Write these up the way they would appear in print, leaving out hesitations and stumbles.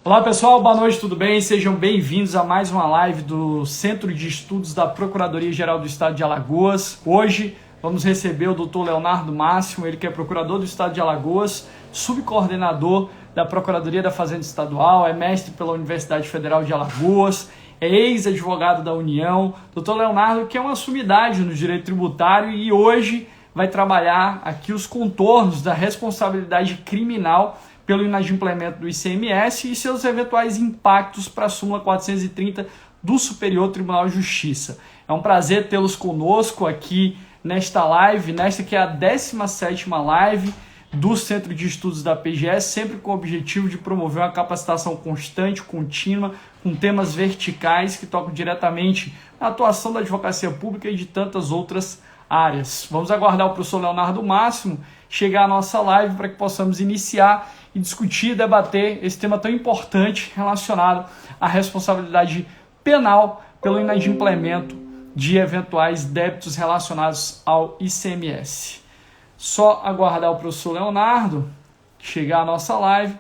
Olá pessoal, boa noite, tudo bem? Sejam bem-vindos a mais uma live do Centro de Estudos da Procuradoria-Geral do Estado de Alagoas. Hoje vamos receber o Dr. Leonardo Máximo, ele que é procurador do Estado de Alagoas, subcoordenador da Procuradoria da Fazenda Estadual, é mestre pela Universidade Federal de Alagoas, é ex-advogado da União. Dr. Leonardo, que é uma sumidade no direito tributário e hoje vai trabalhar aqui os contornos da responsabilidade criminal pelo inadimplemento do ICMS e seus eventuais impactos para a súmula 430 do Superior Tribunal de Justiça. É um prazer tê-los conosco aqui nesta live, nesta que é a 17ª live do Centro de Estudos da PGE, sempre com o objetivo de promover uma capacitação constante, contínua, com temas verticais que tocam diretamente na atuação da advocacia pública e de tantas outras áreas. Vamos aguardar o professor Leonardo Máximo chegar à nossa live para que possamos iniciar e discutir e debater esse tema tão importante relacionado à responsabilidade penal pelo inadimplemento de eventuais débitos relacionados ao ICMS. Só aguardar o professor Leonardo chegar à nossa live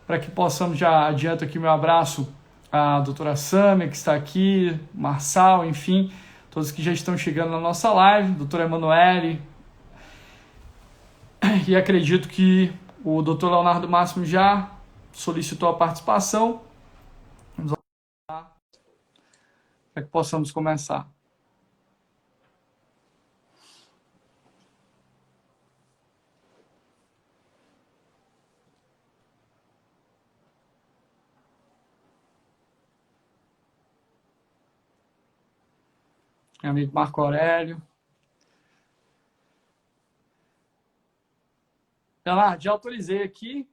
para que possamos, já adianto aqui meu abraço à doutora Sâmia, que está aqui, Marçal, enfim, todos que já estão chegando na nossa live, doutora Emanuele, e acredito que o doutor Leonardo Máximo já solicitou a participação. Vamos lá para que possamos começar. Meu amigo Marco Aurélio. Leonardo, já autorizei aqui.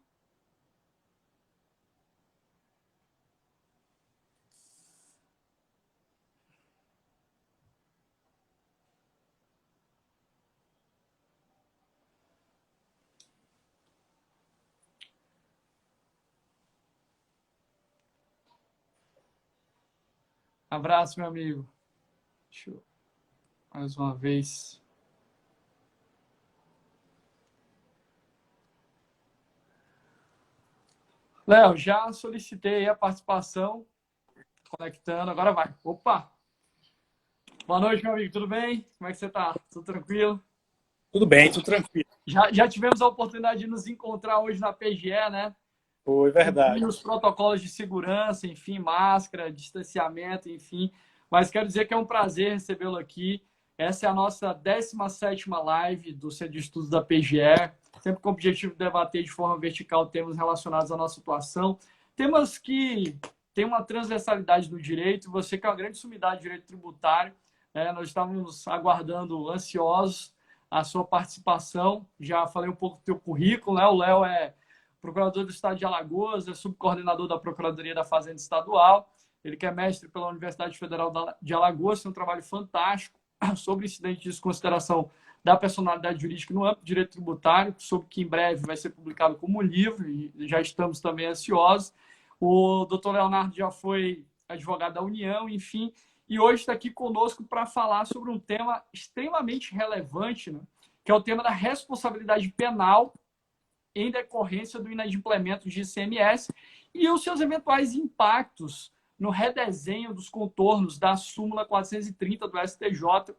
Abraço, meu amigo. Deixa eu mais uma vez. Léo, já solicitei a participação. Conectando, agora vai. Opa! Boa noite, meu amigo. Tudo bem? Como é que você está? Tudo tranquilo? Tudo bem, tudo tranquilo. Já tivemos a oportunidade de nos encontrar hoje na PGE, né? Foi Cumprir verdade. os protocolos de segurança, enfim, máscara, distanciamento, enfim. Mas quero dizer que é um prazer recebê-lo aqui. Essa é a nossa 17ª live do Centro de Estudos da PGE, sempre com o objetivo de debater de forma vertical temas relacionados à nossa situação, temas que têm uma transversalidade no direito. Você que é uma grande sumidade de direito tributário, nós estávamos aguardando ansiosos a sua participação. Já falei um pouco do teu currículo, né? O Léo é procurador do Estado de Alagoas, é subcoordenador da Procuradoria da Fazenda Estadual. Ele que é mestre pela Universidade Federal de Alagoas, tem um trabalho fantástico sobre incidente de desconsideração da personalidade jurídica no âmbito do direito tributário, sobre que em breve vai ser publicado como livro, e já estamos também ansiosos. O doutor Leonardo já foi advogado da União, enfim, e hoje está aqui conosco para falar sobre um tema extremamente relevante, né, que é o tema da responsabilidade penal em decorrência do inadimplemento de ICMS e os seus eventuais impactos no redesenho dos contornos da súmula 430 do STJ.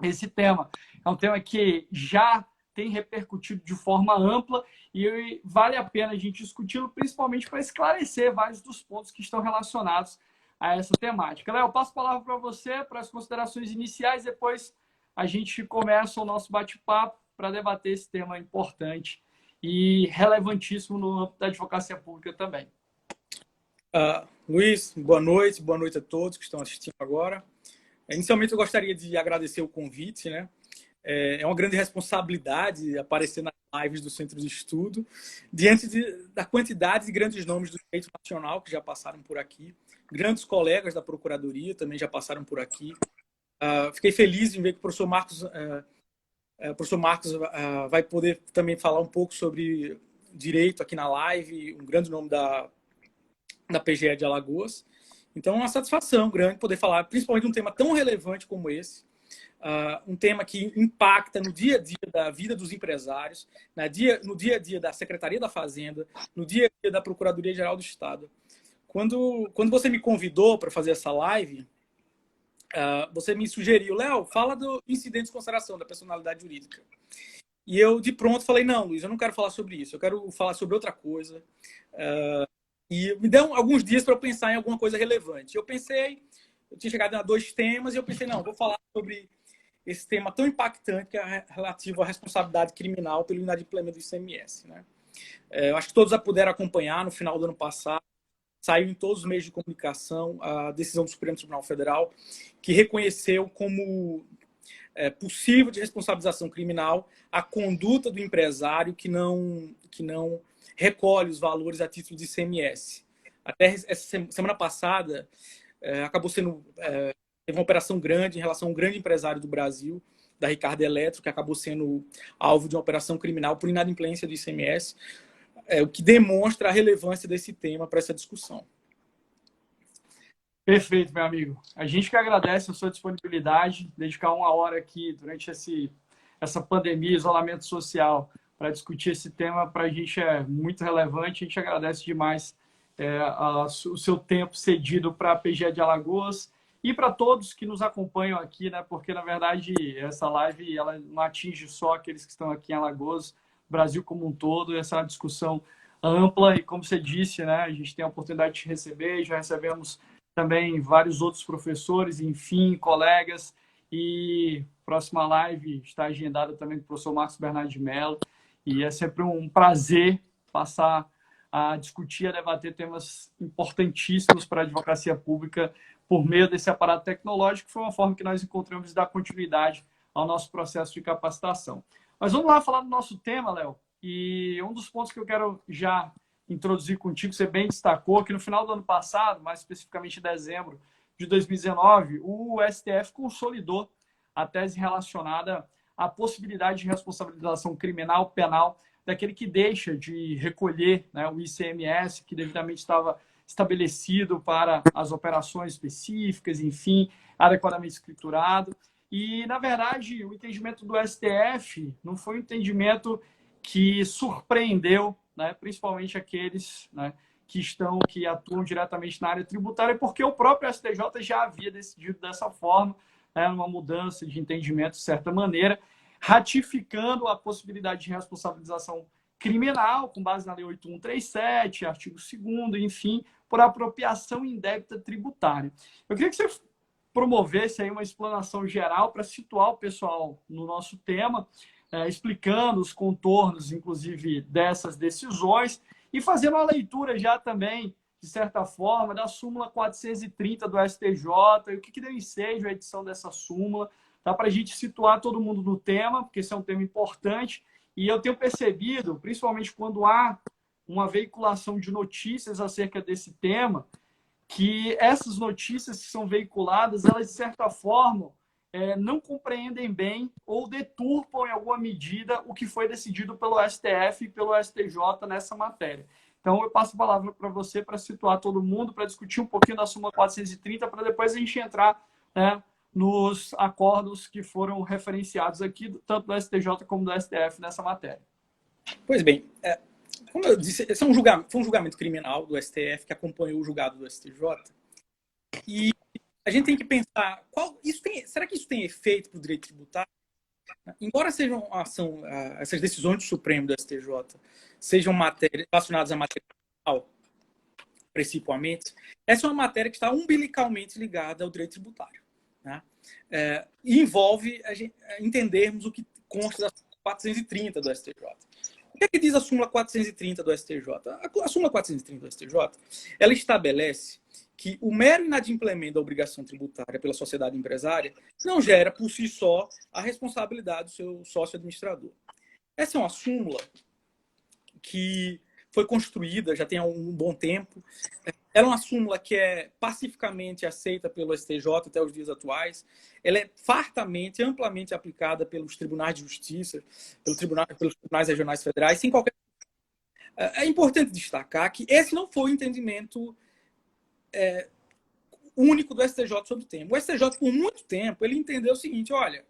Esse tema é um tema que já tem repercutido de forma ampla e vale a pena a gente discuti-lo, principalmente para esclarecer vários dos pontos que estão relacionados a essa temática. Léo, eu passo a palavra para você, para as considerações iniciais, depois a gente começa o nosso bate-papo para debater esse tema importante e relevantíssimo no âmbito da advocacia pública também. Luiz, boa noite a todos que estão assistindo agora. Inicialmente, eu gostaria de agradecer o convite, né? É uma grande responsabilidade aparecer nas lives do Centro de Estudo, diante da quantidade de grandes nomes do direito nacional que já passaram por aqui, grandes colegas da Procuradoria também já passaram por aqui. Fiquei feliz em ver que o professor Marcos vai poder também falar um pouco sobre direito aqui na live, um grande nome da PGE de Alagoas. Então, é uma satisfação grande poder falar, principalmente de um tema tão relevante como esse, um tema que impacta no dia a dia da vida dos empresários, no dia a dia da Secretaria da Fazenda, no dia a dia da Procuradoria-Geral do Estado. Quando você me convidou para fazer essa live, você me sugeriu, Léo, fala do incidente de consideração da personalidade jurídica. E eu, de pronto, falei, não, Luiz, eu não quero falar sobre isso, eu quero falar sobre outra coisa. E me deu alguns dias para eu pensar em alguma coisa relevante. Eu tinha chegado a 2 temas, e eu pensei, não, vou falar sobre esse tema tão impactante que é relativo à responsabilidade criminal pelo inadimplemento do ICMS. Né? Eu acho que todos já puderam acompanhar no final do ano passado, saiu em todos os meios de comunicação a decisão do Supremo Tribunal Federal, que reconheceu como possível de responsabilização criminal a conduta do empresário que não recolhe os valores a título de ICMS. Até essa semana passada, acabou sendo... teve uma operação grande em relação a um grande empresário do Brasil, da Ricardo Eletro, que acabou sendo alvo de uma operação criminal por inadimplência do ICMS, o que demonstra a relevância desse tema para essa discussão. Perfeito, meu amigo. A gente que agradece a sua disponibilidade, dedicar 1 hora aqui durante essa pandemia, isolamento social, para discutir esse tema, para a gente é muito relevante. A gente agradece demais o seu tempo cedido para a PGE de Alagoas e para todos que nos acompanham aqui, né? Porque, na verdade, essa live ela não atinge só aqueles que estão aqui em Alagoas, Brasil como um todo. Essa é uma discussão ampla e, como você disse, né? A gente tem a oportunidade de receber, já recebemos também vários outros professores, enfim, colegas. E próxima live está agendada também com o professor Marcos Bernardo de Mello. E é sempre um prazer passar a discutir, a debater temas importantíssimos para a advocacia pública por meio desse aparato tecnológico, que foi uma forma que nós encontramos de dar continuidade ao nosso processo de capacitação. Mas vamos lá falar do nosso tema, Léo. E um dos pontos que eu quero já introduzir contigo, você bem destacou, que no final do ano passado, mais especificamente em dezembro de 2019, o STF consolidou a tese relacionada à possibilidade de responsabilização criminal penal daquele que deixa de recolher, né, o ICMS, que devidamente estava estabelecido para as operações específicas, enfim, adequadamente escriturado. E, na verdade, o entendimento do STF não foi um entendimento que surpreendeu, né, principalmente aqueles, né, que atuam diretamente na área tributária, porque o próprio STJ já havia decidido dessa forma, né, uma mudança de entendimento de certa maneira, ratificando a possibilidade de responsabilização criminal, com base na Lei 8.137, artigo 2º, enfim, por apropriação indébita tributária. Eu queria que você promovesse aí uma explanação geral para situar o pessoal no nosso tema, explicando os contornos, inclusive, dessas decisões e fazendo uma leitura já também, de certa forma, da súmula 430 do STJ e o que deu ensejo à edição dessa súmula, tá? Para a gente situar todo mundo no tema, porque esse é um tema importante. E eu tenho percebido, principalmente quando há uma veiculação de notícias acerca desse tema, que essas notícias que são veiculadas, elas, de certa forma, não compreendem bem ou deturpam, em alguma medida, o que foi decidido pelo STF e pelo STJ nessa matéria. Então, eu passo a palavra para você para situar todo mundo, para discutir um pouquinho da súmula 430, para depois a gente entrar, né, nos acordos que foram referenciados aqui, tanto do STJ como do STF nessa matéria. Pois bem, como eu disse, esse foi um julgamento criminal do STF que acompanhou o julgado do STJ. E a gente tem que pensar, será que isso tem efeito para o direito tributário? Embora sejam essas decisões do Supremo do STJ sejam relacionadas à matéria penal, principalmente, essa é uma matéria que está umbilicalmente ligada ao direito tributário. Né? E envolve entendermos o que consta da 430 do STJ. O que é que diz a súmula 430 do STJ? A súmula 430 do STJ, ela estabelece que o mero inadimplemento da obrigação tributária pela sociedade empresária não gera, por si só, a responsabilidade do seu sócio administrador. Essa é uma súmula que foi construída já tem um bom tempo. Ela é uma súmula que é pacificamente aceita pelo STJ até os dias atuais. Ela é fartamente, amplamente aplicada pelos tribunais de justiça, pelos tribunais regionais federais, sem qualquer... É importante destacar que esse não foi o entendimento único do STJ sobre o tema. O STJ, por muito tempo, ele entendeu o seguinte, olha,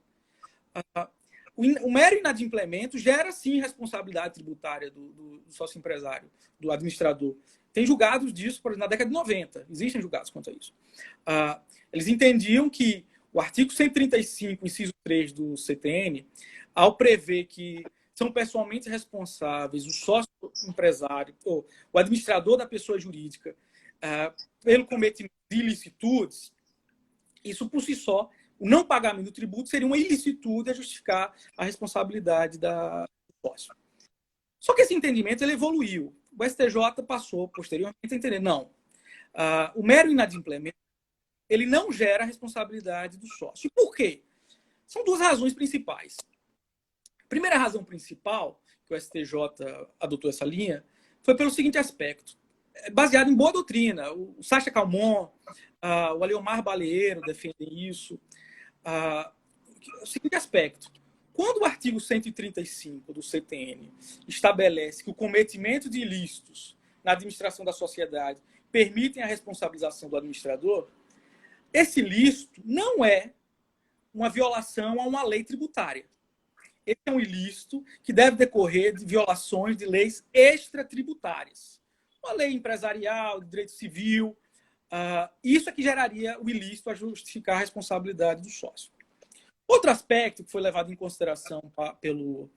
o mero inadimplemento gera, sim, responsabilidade tributária do sócio empresário, do administrador. Tem julgados disso, por exemplo, na década de 90. Existem julgados quanto a isso. Eles entendiam que o artigo 135, inciso 3 do CTN, ao prever que são pessoalmente responsáveis o sócio empresário, ou o administrador da pessoa jurídica, pelo cometimento de ilicitudes, isso por si só, o não pagamento do tributo seria uma ilicitude a justificar a responsabilidade do sócio. Só que esse entendimento ele evoluiu. O STJ passou posteriormente a entender, não, o mero inadimplemento ele não gera a responsabilidade do sócio. E por quê? São duas razões principais. A primeira razão principal que o STJ adotou essa linha foi pelo seguinte aspecto. Baseado em boa doutrina. O Sacha Calmon, o Aleomar Baleiro defendem isso. O seguinte aspecto. Quando o artigo 135 do CTN estabelece que o cometimento de ilícitos na administração da sociedade permitem a responsabilização do administrador, esse ilícito não é uma violação a uma lei tributária. Esse é um ilícito que deve decorrer de violações de leis extratributárias. Uma lei empresarial, de direito civil. Isso é que geraria o ilícito a justificar a responsabilidade do sócio. Outro aspecto que foi levado em consideração pelo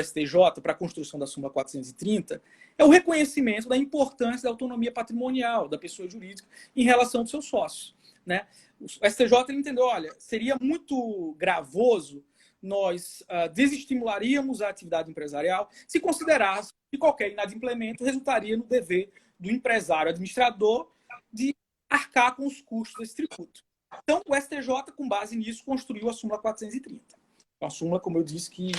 STJ para a construção da súmula 430 é o reconhecimento da importância da autonomia patrimonial da pessoa jurídica em relação aos seus sócios. Né? O STJ entendeu, olha, seria muito gravoso nós desestimularíamos a atividade empresarial se considerasse que qualquer inadimplemento resultaria no dever do empresário administrador de arcar com os custos desse tributo. Então, o STJ, com base nisso, construiu a súmula 430. Uma súmula, como eu disse, que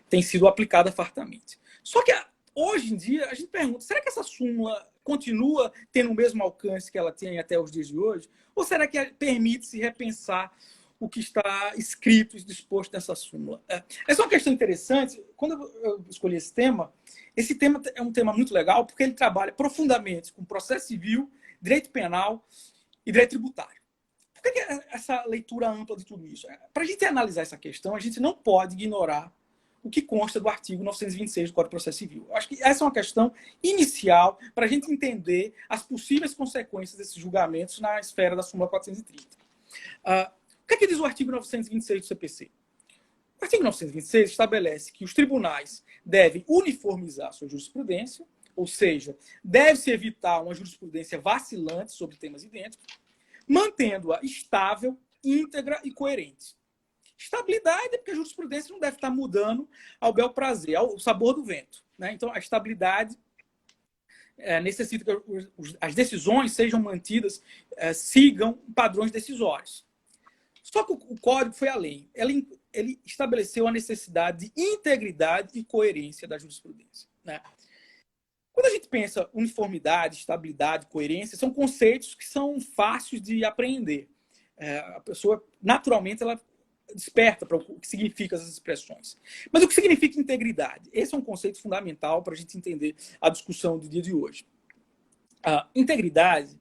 tem sido aplicada fartamente. Só que, hoje em dia, a gente pergunta, será que essa súmula continua tendo o mesmo alcance que ela tem até os dias de hoje? Ou será que permite-se repensar o que está escrito e disposto nessa súmula? Essa é uma questão interessante. Quando eu escolhi esse tema é um tema muito legal, porque ele trabalha profundamente com processo civil, direito penal e direito tributário. Por que essa leitura ampla de tudo isso? Para a gente analisar essa questão, a gente não pode ignorar o que consta do artigo 926 do Código de Processo Civil. Acho que essa é uma questão inicial para a gente entender as possíveis consequências desses julgamentos na esfera da súmula 430. O que é que diz o artigo 926 do CPC? O artigo 926 estabelece que os tribunais devem uniformizar sua jurisprudência, ou seja, deve-se evitar uma jurisprudência vacilante sobre temas idênticos, mantendo-a estável, íntegra e coerente. Estabilidade é porque a jurisprudência não deve estar mudando ao bel prazer, ao sabor do vento. Né? Então, a estabilidade necessita que as decisões sejam mantidas, sigam padrões decisórios. Só que o Código foi além. Ele estabeleceu a necessidade de integridade e coerência da jurisprudência. Né? Quando a gente pensa uniformidade, estabilidade, coerência, são conceitos que são fáceis de apreender. A pessoa, naturalmente, ela desperta para o que significam essas expressões. Mas o que significa integridade? Esse é um conceito fundamental para a gente entender a discussão do dia de hoje. A integridade,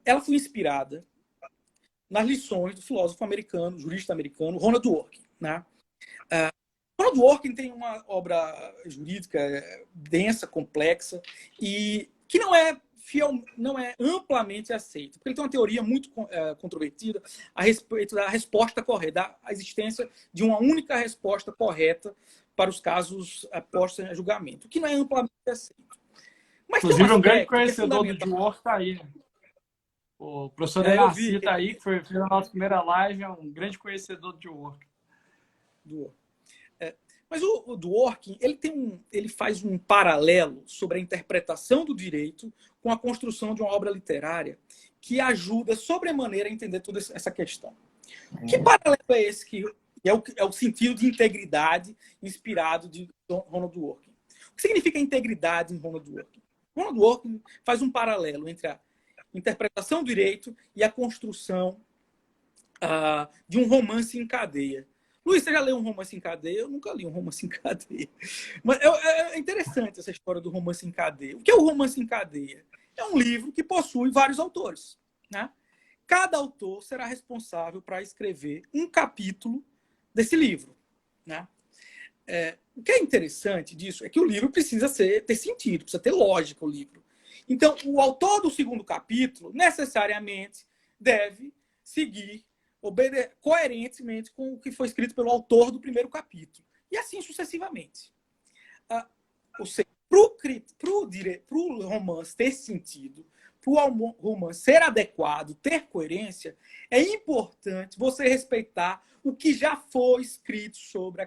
ela foi inspirada nas lições do filósofo americano, jurista americano, Ronald Dworkin. Né? Ronald Dworkin tem uma obra jurídica densa, complexa, e que não é amplamente aceita, porque ele tem uma teoria muito controvertida a respeito da resposta correta, da existência de uma única resposta correta para os casos postos em julgamento, o que não é amplamente aceito. Mas inclusive, um grande conhecedor do Dworkin está aí. Né? O professor Denaci está aí, que fez a nossa primeira live, é um grande conhecedor do Dworkin. Mas o Dworkin, ele faz um paralelo sobre a interpretação do direito com a construção de uma obra literária que ajuda sobremaneira a entender toda essa questão. Que paralelo é esse que é o sentido de integridade inspirado de Ronald Dworkin? O que significa integridade em Ronald Dworkin? Ronald Dworkin faz um paralelo entre a interpretação do direito e a construção de um romance em cadeia. Luiz, você já leu um romance em cadeia? Eu nunca li um romance em cadeia. Mas é interessante essa história do romance em cadeia. O que é o romance em cadeia? É um livro que possui vários autores. Né? Cada autor será responsável para escrever um capítulo desse livro, né? O que é interessante disso é que o livro precisa ter sentido, precisa ter lógica o livro. Então, o autor do segundo capítulo necessariamente deve seguir coerentemente com o que foi escrito pelo autor do primeiro capítulo. E assim sucessivamente. Ou seja, para o romance ter sentido, para o romance ser adequado, ter coerência, é importante você respeitar o que já foi escrito sobre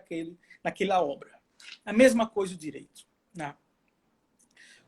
naquela obra. A mesma coisa o direito, né?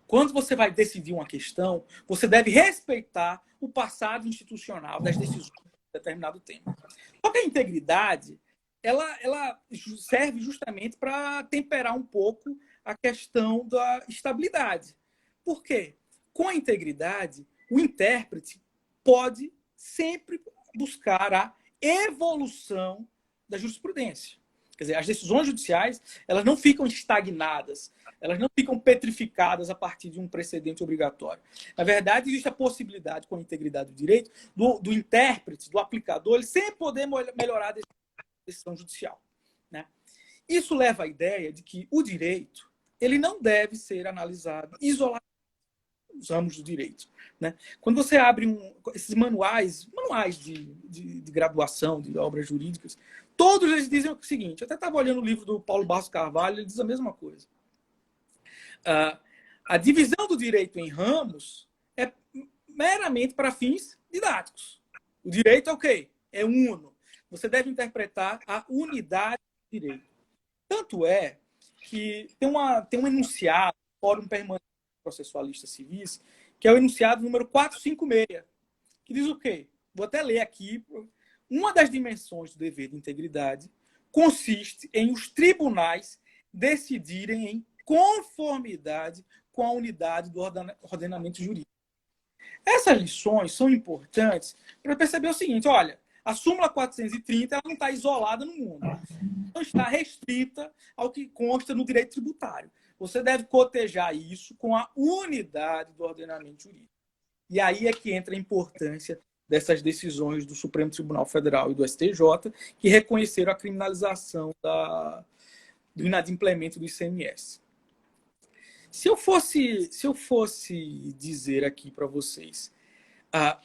Quando você vai decidir uma questão, você deve respeitar o passado institucional das decisões de determinado tema. Só que a integridade, ela serve justamente para temperar um pouco a questão da estabilidade. Por quê? Com a integridade, o intérprete pode sempre buscar a evolução da jurisprudência. Quer dizer, as decisões judiciais, elas não ficam estagnadas, elas não ficam petrificadas a partir de um precedente obrigatório. Na verdade, existe a possibilidade, com a integridade do direito, do intérprete, do aplicador, ele sempre poder melhorar a decisão judicial, né? Isso leva à ideia de que o direito ele não deve ser analisado isoladamente nos ramos do direito, né? Quando você abre esses manuais de graduação, de obras jurídicas, todos eles dizem o seguinte. Eu até estava olhando o livro do Paulo Barros Carvalho, ele diz a mesma coisa. A divisão do direito em ramos é meramente para fins didáticos. O direito é o quê? É uno. Você deve interpretar a unidade do direito. Tanto é que tem um enunciado do Fórum Permanente Processualista Civis, que é o enunciado número 456, que diz o quê? Vou até ler aqui. Uma das dimensões do dever de integridade consiste em os tribunais decidirem em conformidade com a unidade do ordenamento jurídico. Essas lições são importantes para perceber o seguinte, olha, a súmula 430 ela não está isolada no mundo, não está restrita ao que consta no direito tributário. Você deve cotejar isso com a unidade do ordenamento jurídico. E aí é que entra a importância dessas decisões do Supremo Tribunal Federal e do STJ, que reconheceram a criminalização do inadimplemento do ICMS. Se eu fosse dizer aqui para vocês,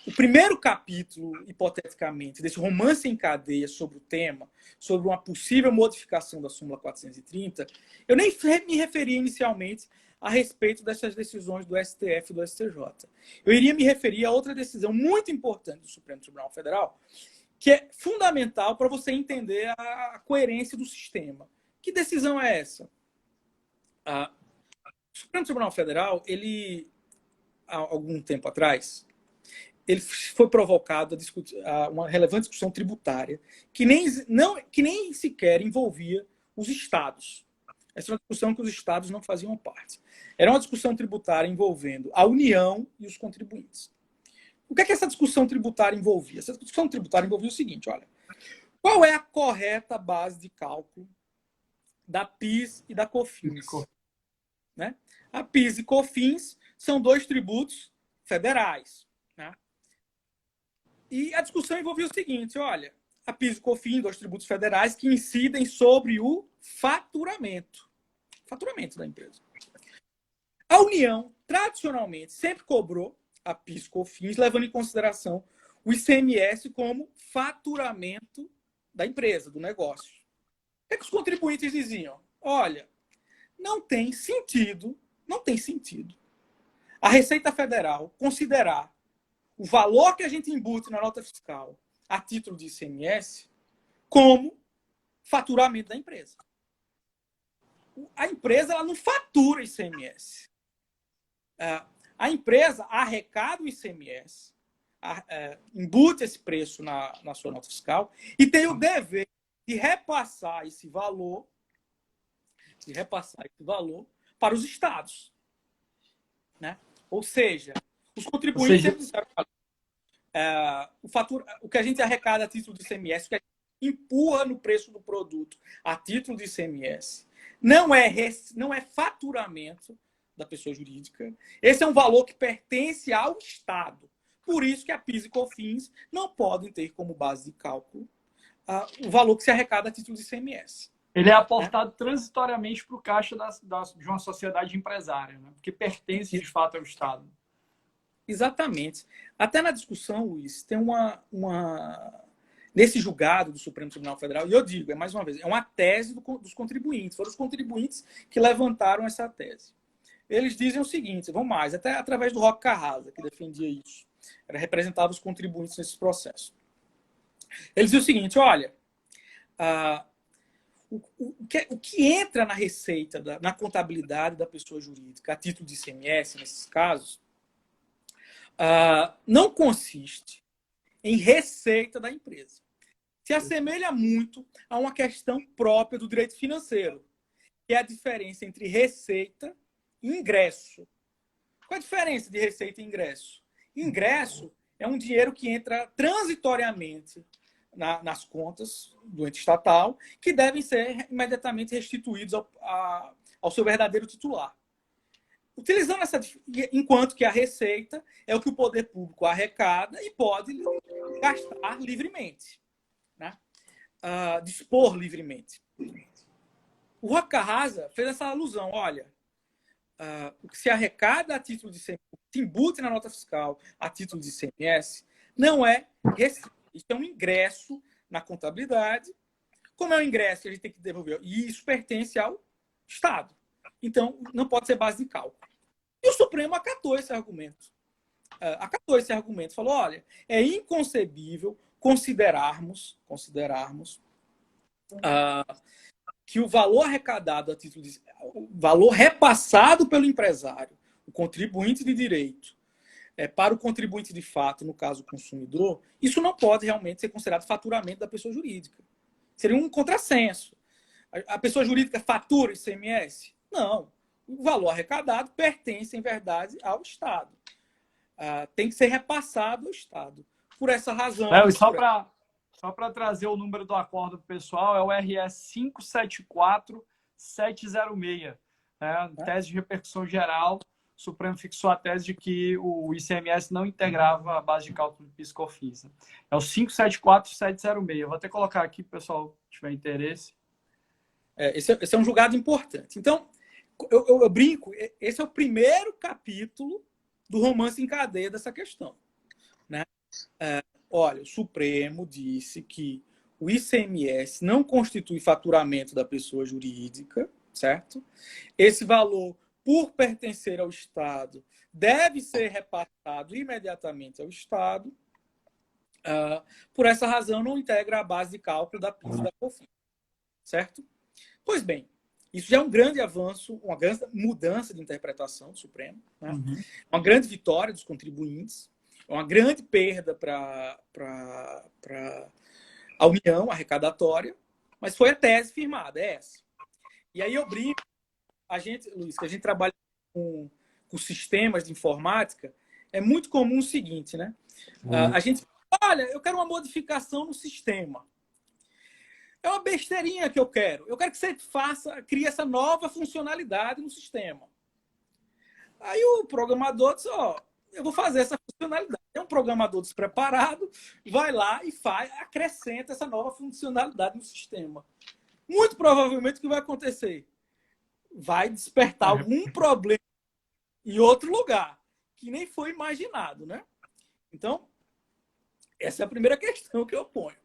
o primeiro capítulo, hipoteticamente, desse romance em cadeia sobre o tema, sobre uma possível modificação da súmula 430, eu nem me referia inicialmente a respeito dessas decisões do STF e do STJ. Eu iria me referir a outra decisão muito importante do Supremo Tribunal Federal, que é fundamental para você entender a coerência do sistema. Que decisão é essa? O Supremo Tribunal Federal, há algum tempo atrás, ele foi provocado a uma relevante discussão tributária que nem sequer envolvia os estados. Essa é uma discussão que os estados não faziam parte. Era uma discussão tributária envolvendo a União e os contribuintes. O que é que essa discussão tributária envolvia? Essa discussão tributária envolvia o seguinte, olha, qual é a correta base de cálculo da PIS e da COFINS? Né? A PIS e COFINS são dois tributos federais. Né? E a discussão envolvia o seguinte, olha, a PIS e COFINS, dois tributos federais que incidem sobre o faturamento da empresa. A União, tradicionalmente, sempre cobrou a PIS e COFINS, levando em consideração o ICMS como faturamento da empresa, do negócio. O que é que os contribuintes diziam? Olha, não tem sentido a Receita Federal considerar o valor que a gente embute na nota fiscal a título de ICMS como faturamento da empresa. A empresa ela não fatura ICMS. A empresa arrecada o ICMS, embute esse preço na sua nota fiscal e tem o dever de repassar esse valor para os estados. Né? Ou seja, os contribuintes sempre disseram, o que a gente arrecada a título de ICMS, o que a gente empurra no preço do produto a título de ICMS, não é faturamento da pessoa jurídica. Esse é um valor que pertence ao Estado. Por isso que a PIS e COFINS não podem ter como base de cálculo o valor que se arrecada a título de ICMS. Ele é aportado transitoriamente para o caixa de uma sociedade empresária, né? Porque pertence, de fato, ao Estado. Exatamente. Até na discussão, Luiz, tem nesse julgado do Supremo Tribunal Federal, e eu digo, mais uma vez, é uma tese dos contribuintes. Foram os contribuintes que levantaram essa tese. Eles dizem o seguinte, vão mais, até através do Roque Carrasa, que defendia isso. Representava os contribuintes nesse processo. Eles diziam o seguinte, olha, o que entra na receita, na contabilidade da pessoa jurídica, a título de ICMS, nesses casos, não consiste em receita da empresa. Se assemelha muito a uma questão própria do direito financeiro, que é a diferença entre receita e ingresso. Qual a diferença de receita e ingresso? Ingresso é um dinheiro que entra transitoriamente nas contas do ente estatal, que devem ser imediatamente restituídos ao seu verdadeiro titular. Utilizando enquanto que a receita é o que o poder público arrecada e pode gastar livremente, né? Dispor livremente. O Roque Carrasa fez essa alusão, olha, o que se arrecada a título de ICMS, se embute na nota fiscal a título de ICMS, não é receita. Isso é um ingresso na contabilidade. Como é um ingresso que a gente tem que devolver? E isso pertence ao Estado. Então, não pode ser base de cálculo. E o Supremo acatou esse argumento. Falou, olha, é inconcebível considerarmos que o valor arrecadado a título de... o valor repassado pelo empresário, o contribuinte de direito, para o contribuinte de fato, no caso o consumidor, isso não pode realmente ser considerado faturamento da pessoa jurídica. Seria um contrassenso. A pessoa jurídica fatura ICMS? Não. O valor arrecadado pertence, em verdade, ao Estado. Tem que ser repassado ao Estado. Por essa razão... Só para trazer o número do acordo para o pessoal, é o RS 574706. Tese de repercussão geral, o Supremo fixou a tese de que o ICMS não integrava a base de cálculo de PIS/COFINS. É o 574706. Eu vou até colocar aqui, para o pessoal que tiver interesse. Esse é um julgado importante. Então, eu brinco, esse é o primeiro capítulo do romance em cadeia dessa questão, né? Olha, o Supremo disse que o ICMS não constitui faturamento da pessoa jurídica, certo? Esse valor, por pertencer ao Estado, deve ser repassado imediatamente ao Estado. Por essa razão, não integra a base de cálculo da PIS e da COFINS, certo? Pois bem, isso já é um grande avanço, uma grande mudança de interpretação do Supremo, né? Uma grande vitória dos contribuintes, uma grande perda para a União arrecadatória, mas foi a tese firmada, é essa. E aí eu brinco, Luiz, que a gente trabalha com sistemas de informática, é muito comum o seguinte, né? A gente, olha, eu quero uma modificação no sistema. É uma besteirinha que eu quero. Eu quero que você crie essa nova funcionalidade no sistema. Aí o programador diz, eu vou fazer essa funcionalidade. É um programador despreparado, vai lá e acrescenta essa nova funcionalidade no sistema. Muito provavelmente o que vai acontecer? Vai despertar algum problema em outro lugar, que nem foi imaginado, né? Então, essa é a primeira questão que eu ponho.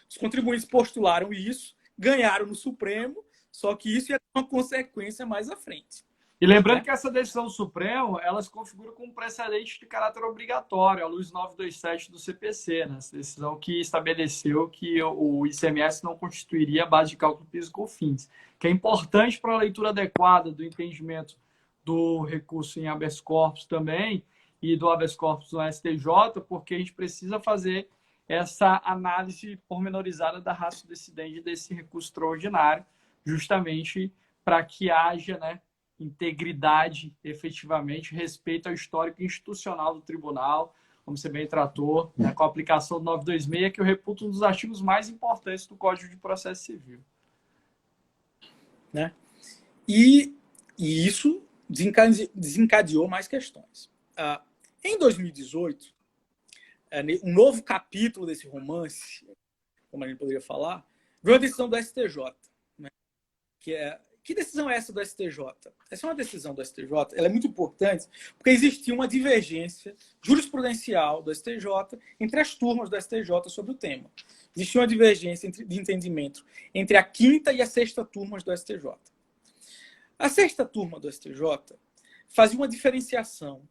Os contribuintes postularam isso, ganharam no Supremo, só que isso ia ter uma consequência mais à frente. E lembrando que essa decisão do Supremo, ela se configura como um precedente de caráter obrigatório, à luz 927 do CPC, né? Essa decisão que estabeleceu que o ICMS não constituiria a base de cálculo PIS/COFINS, que é importante para a leitura adequada do entendimento do recurso em habeas corpus também e do habeas corpus no STJ, porque a gente precisa fazer essa análise pormenorizada da ratio decidendi desse recurso extraordinário, justamente para que haja, né, integridade, efetivamente, respeito ao histórico institucional do tribunal, como você bem tratou, né, com a aplicação do 926, que eu reputo um dos artigos mais importantes do Código de Processo Civil. Né? E isso desencadeou mais questões. Em 2018, um novo capítulo desse romance como a gente poderia falar, veio uma decisão do STJ. Né? Que decisão é essa do STJ? Essa é uma decisão do STJ, ela é muito importante, porque existia uma divergência jurisprudencial do STJ entre as turmas do STJ sobre o tema. Existia uma divergência de entendimento entre a quinta e a sexta turmas do STJ. A sexta turma do STJ fazia uma diferenciação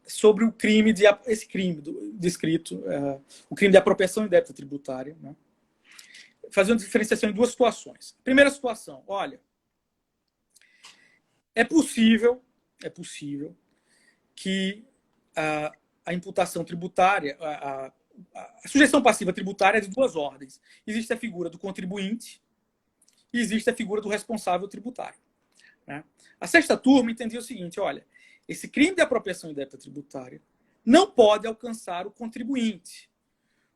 sobre o crime esse crime descrito, o crime de apropriação indébita tributária, né? Fazia uma diferenciação em duas situações. Primeira situação, olha, é possível que a imputação tributária, a sujeição passiva tributária é de duas ordens. Existe a figura do contribuinte e existe a figura do responsável tributário. Né? A sexta turma entendia o seguinte, olha, esse crime de apropriação indébita tributária não pode alcançar o contribuinte,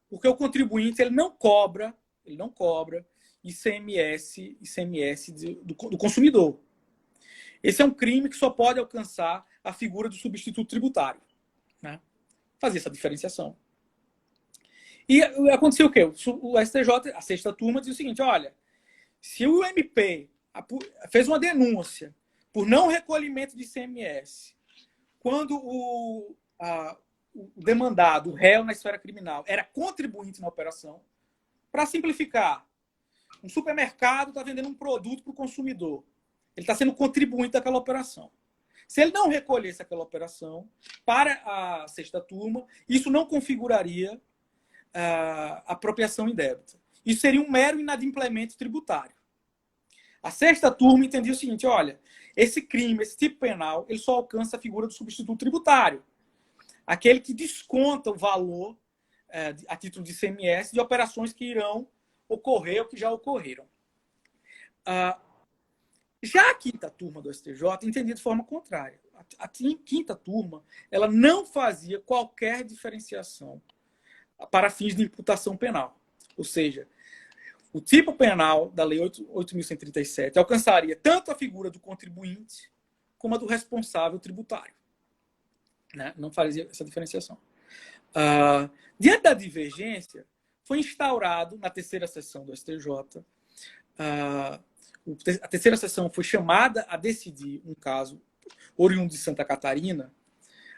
porque o contribuinte ele não cobra ICMS do consumidor. Esse é um crime que só pode alcançar a figura do substituto tributário. Né? Fazer essa diferenciação. E aconteceu o quê? O STJ, a sexta turma, diz o seguinte, olha, se o MP fez uma denúncia por não recolhimento de ICMS, quando o demandado, o réu na esfera criminal, era contribuinte na operação, para simplificar, um supermercado está vendendo um produto para o consumidor. Ele está sendo contribuinte daquela operação. Se ele não recolhesse aquela operação para a sexta turma, isso não configuraria apropriação indébita. Isso seria um mero inadimplemento tributário. A sexta turma entendia o seguinte, olha, esse crime, esse tipo penal, ele só alcança a figura do substituto tributário. Aquele que desconta o valor a título de ICMS de operações que irão ocorrer ou que já ocorreram. Já a quinta turma do STJ entendia de forma contrária. A quinta turma ela não fazia qualquer diferenciação para fins de imputação penal. Ou seja, o tipo penal da Lei 8.137 alcançaria tanto a figura do contribuinte como a do responsável tributário. Né? Não fazia essa diferenciação. Diante da divergência, foi instaurado na terceira sessão do STJ. A terceira sessão foi chamada a decidir um caso oriundo de Santa Catarina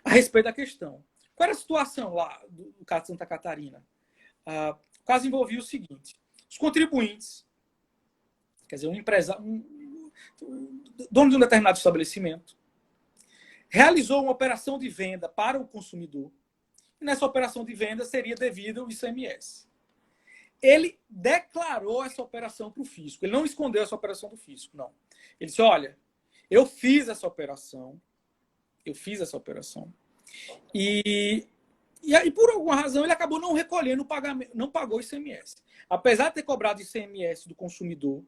a respeito da questão. Qual era a situação lá do caso de Santa Catarina? O caso envolvia o seguinte: os contribuintes, quer dizer, dono de um determinado estabelecimento, realizou uma operação de venda para o consumidor. E nessa operação de venda seria devido ao ICMS. Ele declarou essa operação para o fisco. Ele não escondeu essa operação do fisco, não. Ele disse, olha, eu fiz essa operação. E por alguma razão, ele acabou não recolhendo o pagamento, não pagou o ICMS. Apesar de ter cobrado o ICMS do consumidor,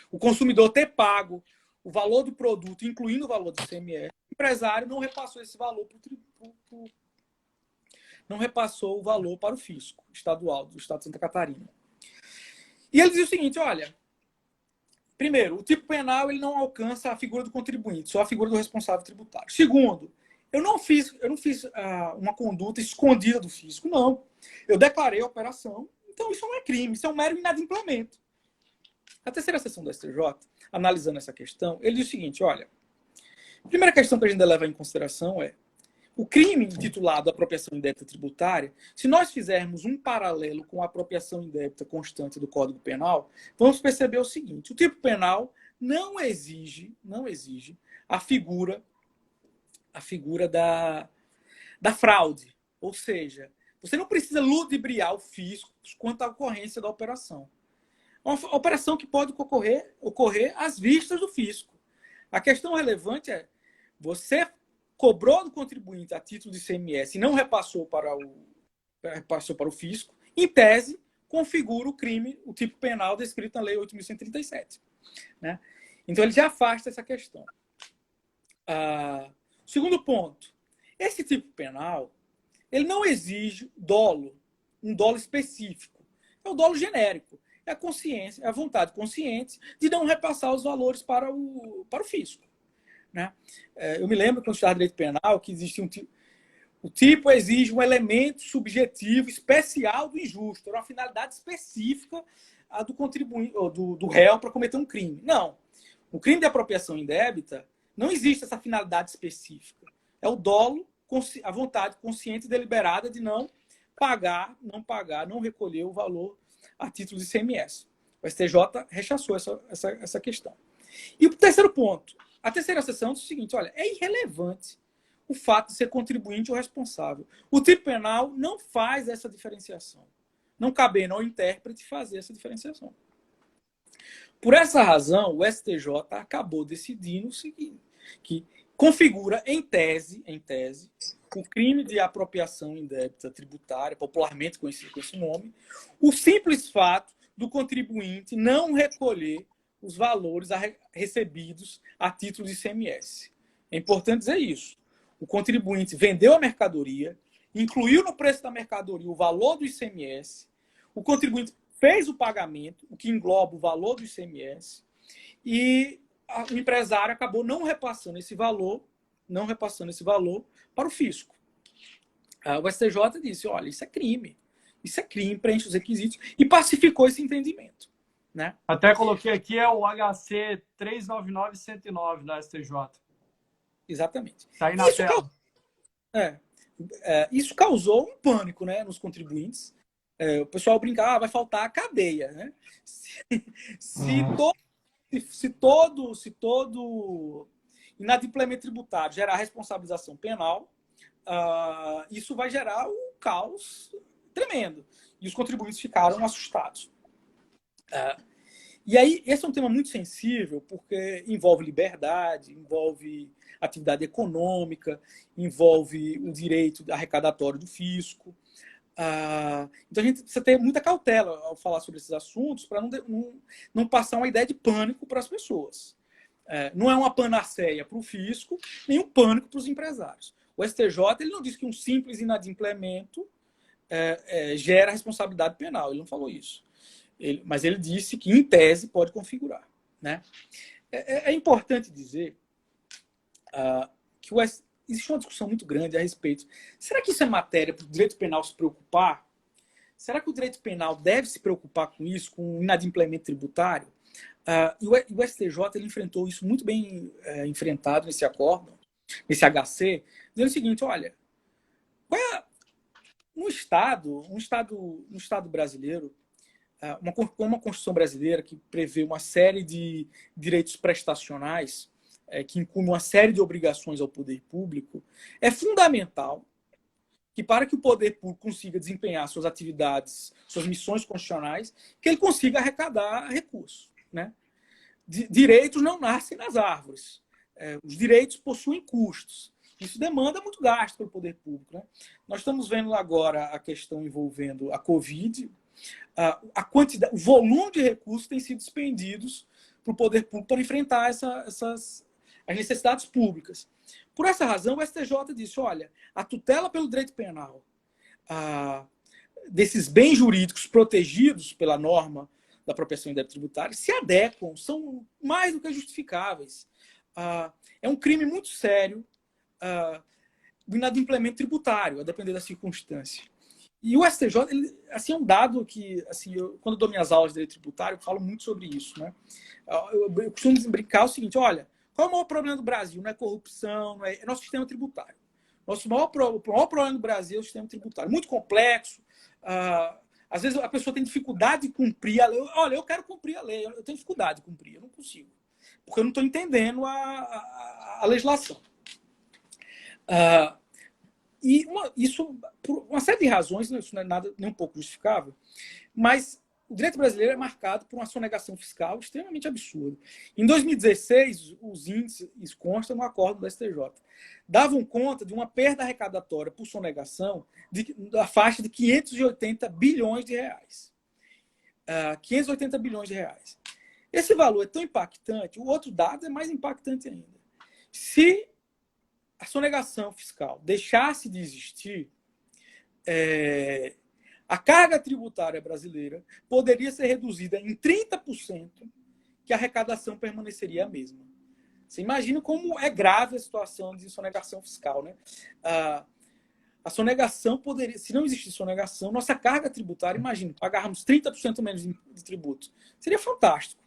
o consumidor ter pago o valor do produto, incluindo o valor do ICMS, o empresário não repassou esse valor não repassou o valor para o fisco estadual do estado de Santa Catarina. E ele diz o seguinte, olha, primeiro, o tipo penal ele não alcança a figura do contribuinte, só a figura do responsável tributário. Segundo, eu não fiz uma conduta escondida do fisco, não. Eu declarei a operação, então isso não é crime, isso é um mero inadimplemento. A terceira sessão do STJ, analisando essa questão, ele diz o seguinte, olha, a primeira questão que a gente leva em consideração é o crime intitulado apropriação indébita tributária, se nós fizermos um paralelo com a apropriação indébita constante do Código Penal, vamos perceber o seguinte, o tipo penal não exige a figura da fraude. Ou seja, você não precisa ludibriar o fisco quanto à ocorrência da operação. Uma operação que pode ocorrer às vistas do fisco. A questão relevante é, você cobrou do contribuinte a título de ICMS e não repassou para o fisco, em tese, configura o crime, o tipo penal descrito na Lei 8.137. Né? Então, ele já afasta essa questão. Segundo ponto, esse tipo penal, ele não exige um dolo específico. É o dolo genérico. É a consciência, é a vontade consciente de não repassar os valores para o fisco. Né? Eu me lembro, quando eu estudava direito penal, que existia O tipo exige um elemento subjetivo especial do injusto, era uma finalidade específica do contribuinte, ou do réu para cometer um crime. Não. O crime de apropriação indébita não existe essa finalidade específica. É o dolo, a vontade consciente e deliberada de não pagar, não recolher o valor a título de ICMS. O STJ rechaçou essa questão. E o terceiro ponto. A terceira seção diz o seguinte, olha, é irrelevante o fato de ser contribuinte ou responsável. O tipo penal não faz essa diferenciação. Não cabe ao intérprete fazer essa diferenciação. Por essa razão, o STJ acabou decidindo o seguinte, que configura em tese, o crime de apropriação indébita tributária, popularmente conhecido com esse nome, o simples fato do contribuinte não recolher os valores recebidos a título de ICMS. É importante dizer isso. O contribuinte vendeu a mercadoria, incluiu no preço da mercadoria o valor do ICMS, o contribuinte fez o pagamento, o que engloba o valor do ICMS, e o empresário acabou não repassando esse valor para o fisco. O STJ disse, olha, isso é crime, preenche os requisitos, e pacificou esse entendimento. Né? Até coloquei aqui, é o HC 399-109 da STJ. Exatamente. Está aí na tela. Isso causou um pânico, né, nos contribuintes. O pessoal brincava, vai faltar a cadeia. Né? Se todo inadimplemento tributário gerar responsabilização penal, isso vai gerar um caos tremendo. E os contribuintes ficaram assustados. E aí, esse é um tema muito sensível, porque envolve liberdade, envolve atividade econômica, envolve o direito arrecadatório do fisco. Então, a gente precisa ter muita cautela ao falar sobre esses assuntos para não passar uma ideia de pânico para as pessoas. Não é uma panaceia para o fisco, nem um pânico para os empresários. O STJ ele não diz que um simples inadimplemento gera responsabilidade penal. Ele não falou isso. Mas ele disse que, em tese, pode configurar. Né? É importante dizer que existe uma discussão muito grande a respeito. Será que isso é matéria para o direito penal se preocupar? Será que o direito penal deve se preocupar com isso, com o inadimplemento tributário? E o STJ ele enfrentou isso muito bem enfrentado nesse acórdão, nesse HC, dizendo o seguinte, olha, no Estado brasileiro, uma Constituição brasileira que prevê uma série de direitos prestacionais, que inclui uma série de obrigações ao poder público, é fundamental que para que o poder público consiga desempenhar suas atividades, suas missões constitucionais, que ele consiga arrecadar recursos. Né? Direitos não nascem nas árvores. Os direitos possuem custos. Isso demanda muito gasto pelo poder público. Né? Nós estamos vendo agora a questão envolvendo a Covid. O volume de recursos tem sido expendidos para o poder público para enfrentar as necessidades públicas. Por essa razão, o STJ disse, olha, a tutela pelo direito penal desses bens jurídicos protegidos pela norma da apropriação indébita tributária se adequam, são mais do que justificáveis. É um crime muito sério do inadimplemento tributário, a depender da circunstância. E o STJ, é um dado que, quando eu dou minhas aulas de direito tributário, eu falo muito sobre isso. Né? Eu costumo brincar o seguinte, olha, qual é o maior problema do Brasil? Não é corrupção, é nosso sistema tributário. O maior problema do Brasil é o sistema tributário. Muito complexo. Às vezes a pessoa tem dificuldade de cumprir a lei. Olha, eu quero cumprir a lei, eu tenho dificuldade de cumprir, eu não consigo. Porque eu não estou entendendo a legislação. E isso, por uma série de razões, isso não é nada nem um pouco justificável, mas o direito brasileiro é marcado por uma sonegação fiscal extremamente absurda. Em 2016, os índices constam no acordo do STJ. Davam conta de uma perda arrecadatória por sonegação da faixa de 580 bilhões de reais. 580 bilhões de reais. Esse valor é tão impactante, o outro dado é mais impactante ainda. Se a sonegação fiscal deixasse de existir, a carga tributária brasileira poderia ser reduzida em 30%, que a arrecadação permaneceria a mesma. Você imagina como é grave a situação de sonegação fiscal. Né? A sonegação poderia, se não existisse sonegação, nossa carga tributária, imagina, pagarmos 30% menos de tributo. Seria fantástico.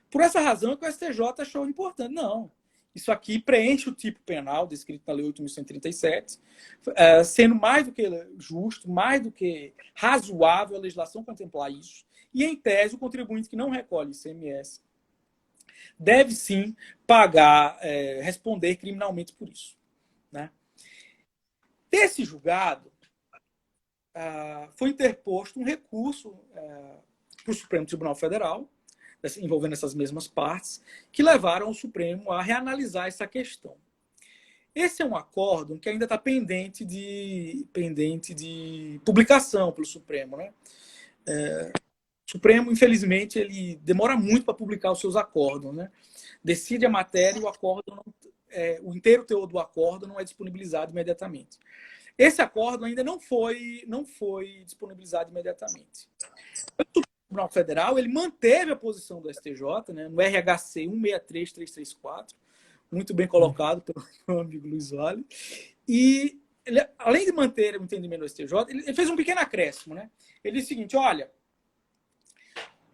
Por essa razão é que o STJ achou importante. Não. Isso aqui preenche o tipo penal descrito na Lei 8.137, sendo mais do que justo, mais do que razoável a legislação contemplar isso. E, em tese, o contribuinte que não recolhe ICMS deve, sim, pagar, responder criminalmente por isso. Né? Desse julgado, foi interposto um recurso para o Supremo Tribunal Federal, envolvendo essas mesmas partes, que levaram o Supremo a reanalisar essa questão. Esse é um acórdão que ainda está pendente de publicação pelo Supremo. Né? O Supremo, infelizmente, ele demora muito para publicar os seus acórdãos. Né? Decide a matéria e o acórdão, o inteiro teor do acórdão não é disponibilizado imediatamente. Esse acórdão ainda não foi disponibilizado imediatamente. O Tribunal Federal ele manteve a posição do STJ, né, no RHC 163334, muito bem colocado pelo meu amigo Luiz Vale, e ele, além de manter o entendimento do STJ, ele fez um pequeno acréscimo. Né? Ele disse o seguinte: olha,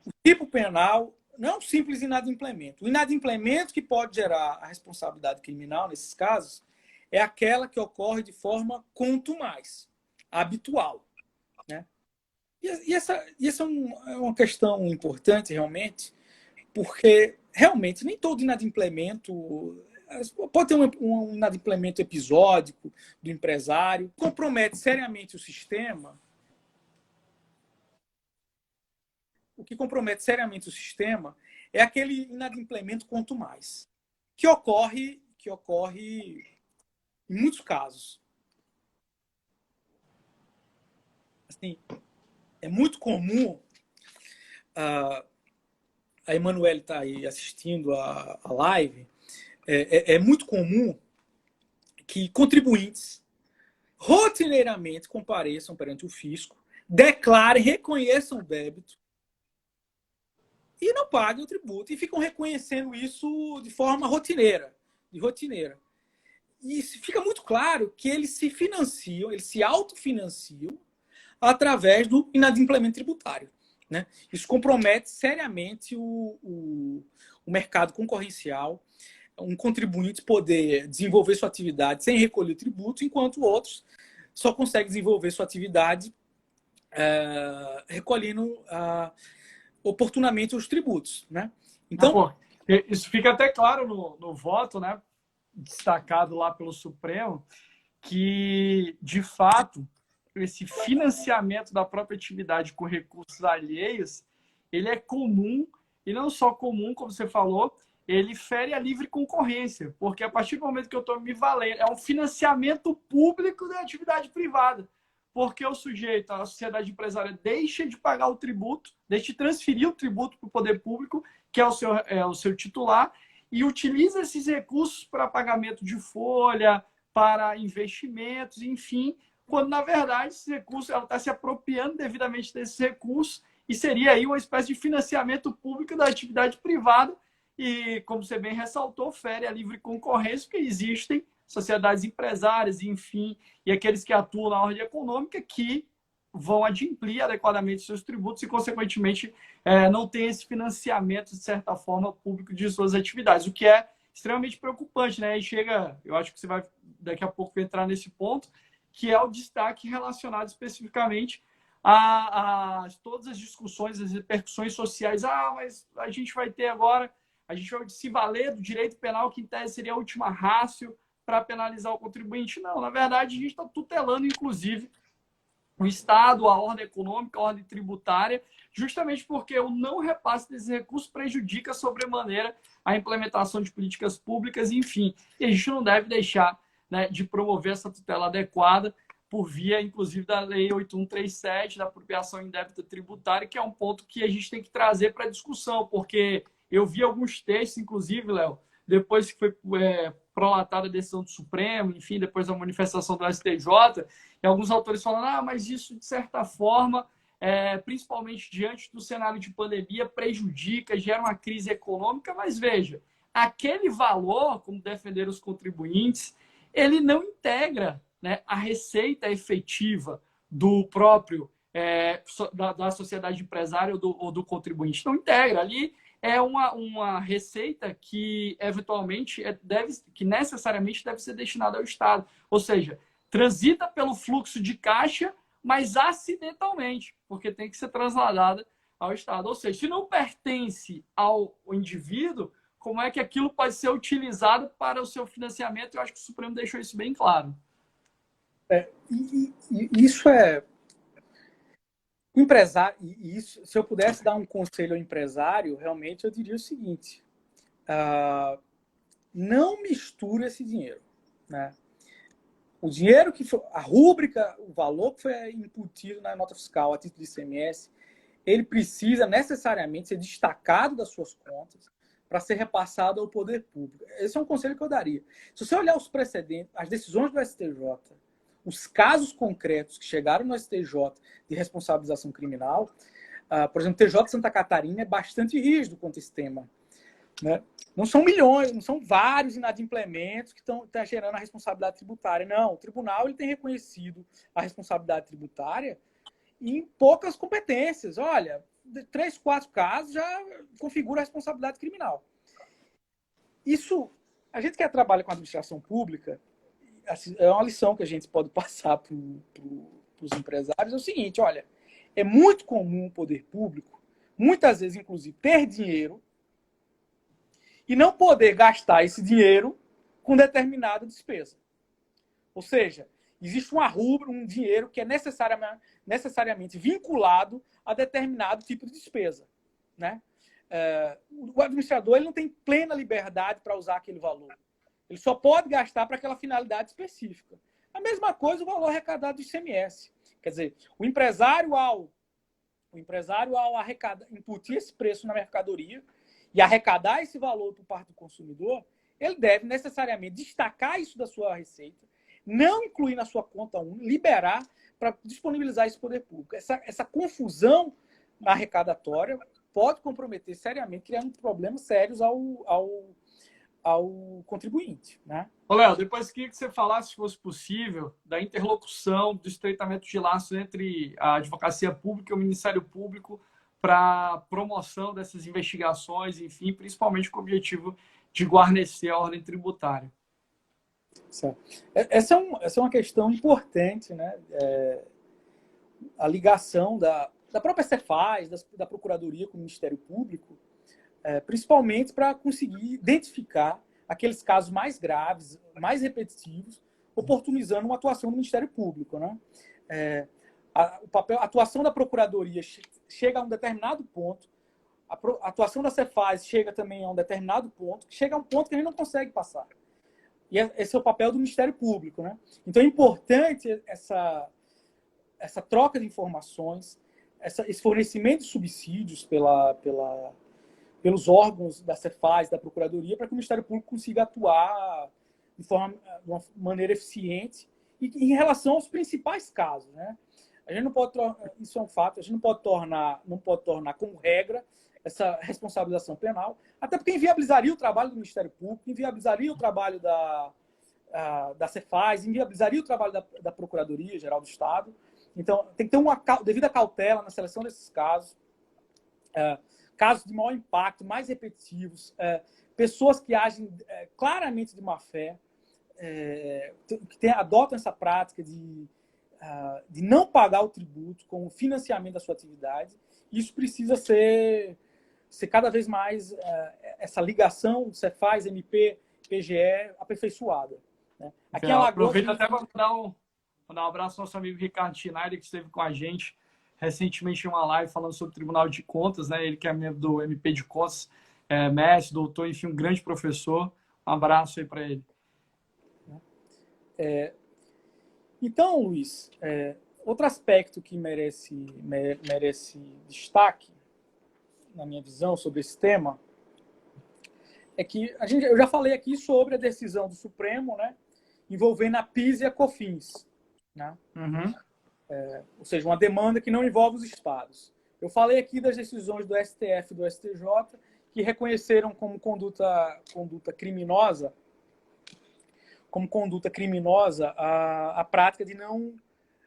o tipo penal não é um simples inadimplemento. O inadimplemento que pode gerar a responsabilidade criminal nesses casos é aquela que ocorre de forma contumaz, habitual. Né? E essa é uma questão importante, realmente, porque, realmente, nem todo inadimplemento... Pode ter um inadimplemento episódico do empresário, compromete seriamente o sistema. O que compromete seriamente o sistema é aquele inadimplemento quanto mais, que ocorre em muitos casos. Assim, é muito comum, a Emanuele está aí assistindo a live, é muito comum que contribuintes rotineiramente compareçam perante o fisco, declarem, reconheçam o débito e não paguem o tributo. E ficam reconhecendo isso de forma rotineira. E fica muito claro que eles se financiam, eles se autofinanciam através do inadimplemento tributário. Né? Isso compromete seriamente o mercado concorrencial, um contribuinte poder desenvolver sua atividade sem recolher tributo, enquanto outros só conseguem desenvolver sua atividade recolhendo oportunamente os tributos. Né? Então, isso fica até claro no voto, né, destacado lá pelo Supremo, que, de fato, esse financiamento da própria atividade com recursos alheios, ele é comum, e não só comum, como você falou, ele fere a livre concorrência, porque a partir do momento que eu estou me valendo, é um financiamento público da atividade privada, porque o sujeito, a sociedade empresária, deixa de pagar o tributo, deixa de transferir o tributo para o poder público, que é o seu titular, e utiliza esses recursos para pagamento de folha, para investimentos, enfim, quando, na verdade, esse recurso, ela está se apropriando devidamente desses recursos e seria aí uma espécie de financiamento público da atividade privada e, como você bem ressaltou, fere a livre concorrência, porque existem sociedades empresárias, enfim, e aqueles que atuam na ordem econômica que vão adimplir adequadamente seus tributos e, consequentemente, não tem esse financiamento, de certa forma, público de suas atividades, o que é extremamente preocupante, né? E chega, eu acho que você vai daqui a pouco entrar nesse ponto, que é o destaque relacionado especificamente a todas as discussões, as repercussões sociais. Mas a gente vai ter agora, a gente vai se valer do direito penal, que em tese seria a última rácio para penalizar o contribuinte. Não, na verdade, a gente está tutelando, inclusive, o Estado, a ordem econômica, a ordem tributária, justamente porque o não repasse desses recursos prejudica sobremaneira a implementação de políticas públicas, enfim. E a gente não deve deixar, né, de promover essa tutela adequada por via, inclusive, da Lei 8137, da apropriação indébita tributária, que é um ponto que a gente tem que trazer para discussão, porque eu vi alguns textos, inclusive, Léo, depois que foi prolatada a decisão do Supremo, enfim, depois da manifestação do STJ, e alguns autores falando, mas isso, de certa forma, principalmente diante do cenário de pandemia, prejudica, gera uma crise econômica, mas veja, aquele valor, como defenderam os contribuintes, ele não integra né, a receita efetiva do próprio da sociedade empresária ou do contribuinte. Não integra. Ali é uma receita que eventualmente que necessariamente deve ser destinada ao Estado. Ou seja, transita pelo fluxo de caixa, mas acidentalmente, porque tem que ser trasladada ao Estado. Ou seja, se não pertence ao indivíduo, como é que aquilo pode ser utilizado para o seu financiamento? Eu acho que o Supremo deixou isso bem claro. Isso é... Empresário, e isso, se eu pudesse dar um conselho ao empresário, realmente eu diria o seguinte: não misture esse dinheiro, né? O dinheiro que foi, a rúbrica, o valor que foi incutido na nota fiscal a título de ICMS, ele precisa necessariamente ser destacado das suas contas para ser repassado ao poder público. Esse é um conselho que eu daria. Se você olhar os precedentes, as decisões do STJ, os casos concretos que chegaram no STJ de responsabilização criminal, por exemplo, o TJ de Santa Catarina é bastante rígido quanto a esse tema, né? Não são milhões, não são vários inadimplementos que estão gerando a responsabilidade tributária. Não, o tribunal ele tem reconhecido a responsabilidade tributária em poucas competências. Olha, 3, 4 casos já configura a responsabilidade criminal. Isso, a gente que trabalha com administração pública, é uma lição que a gente pode passar para os empresários, é o seguinte: olha, é muito comum o poder público, muitas vezes, inclusive, ter dinheiro e não poder gastar esse dinheiro com determinada despesa. Ou seja, existe uma rubro, um dinheiro que é necessariamente vinculado a determinado tipo de despesa, né? O administrador ele não tem plena liberdade para usar aquele valor. Ele só pode gastar para aquela finalidade específica. A mesma coisa o valor arrecadado do ICMS. Quer dizer, o empresário ao incutir esse preço na mercadoria e arrecadar esse valor por parte do consumidor, ele deve necessariamente destacar isso da sua receita, não incluir na sua conta única, liberar para disponibilizar esse poder público. Essa confusão arrecadatória pode comprometer seriamente, criando problemas sérios ao contribuinte, né? Ô, Léo, depois queria que você falasse, se fosse possível, da interlocução, do estreitamento de laços entre a advocacia pública e o Ministério Público para promoção dessas investigações, enfim, principalmente com o objetivo de guarnecer a ordem tributária. Essa é uma questão importante, né? A ligação da própria Cefaz, da Procuradoria com o Ministério Público, principalmente para conseguir identificar aqueles casos mais graves, mais repetitivos, oportunizando uma atuação do Ministério Público, né? A atuação da Procuradoria chega a um determinado ponto, a atuação da Cefaz chega também a um determinado ponto, que chega a um ponto que a gente não consegue passar. E esse é o papel do Ministério Público, né? Então é importante essa troca de informações, esse fornecimento de subsídios pelos órgãos da Cefaz, da Procuradoria, para que o Ministério Público consiga atuar de uma maneira eficiente e em relação aos principais casos, né? A gente não pode, isso é um fato, a gente não pode tornar como regra essa responsabilização penal, até porque inviabilizaria o trabalho do Ministério Público, inviabilizaria o trabalho da Cefaz, inviabilizaria o trabalho da Procuradoria-Geral do Estado. Então, tem que ter uma devida cautela na seleção desses casos, casos de maior impacto, mais repetitivos, pessoas que agem claramente de má fé, que adotam essa prática de não pagar o tributo como financiamento da sua atividade. Isso precisa ser cada vez mais essa ligação Cefaz, MP, PGE aperfeiçoada, né? Aqui em Alagoas, aproveito até para mandar um abraço ao nosso amigo Ricardo Schneider, que esteve com a gente recentemente em uma live falando sobre o Tribunal de Contas, né? Ele que é membro do MP de Contas, mestre, doutor, enfim, um grande professor. Um abraço aí para ele. Então, Luiz, outro aspecto que merece destaque, na minha visão, sobre esse tema, é que eu já falei aqui sobre a decisão do Supremo, né, envolvendo a PIS e a COFINS, né? Uhum. Ou seja, uma demanda que não envolve os estados. Eu falei aqui das decisões do STF e do STJ, que reconheceram como conduta criminosa como conduta criminosa a prática de não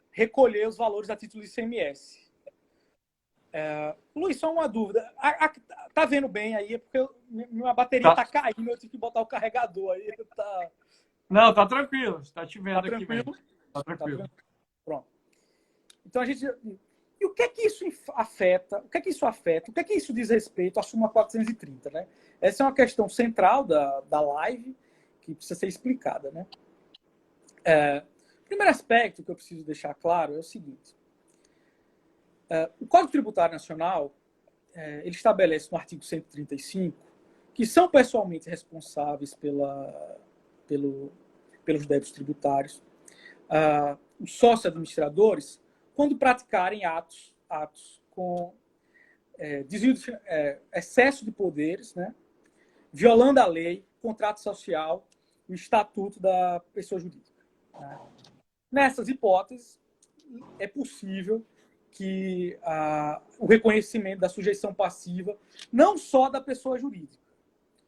recolher os valores a título de ICMS. Luiz, só uma dúvida. Tá vendo bem aí? É porque minha bateria tá caindo, eu tive que botar o carregador aí. Não, tá tranquilo. Tá te vendo tá aqui tranquilo? mesmo. Tá tranquilo. Pronto. Então a gente... E o que é que isso afeta? O que é que isso afeta? O que é que isso diz respeito à súmula 430, né? Essa é uma questão central da live que precisa ser explicada, né? O primeiro aspecto que eu preciso deixar claro é o seguinte. O Código Tributário Nacional, ele estabelece no artigo 135 que são pessoalmente responsáveis pelos débitos tributários os sócio-administradores quando praticarem atos com desvio excesso de poderes, né, violando a lei, contrato social e o estatuto da pessoa jurídica. Né? Nessas hipóteses, é possível que o reconhecimento da sujeição passiva não só da pessoa jurídica.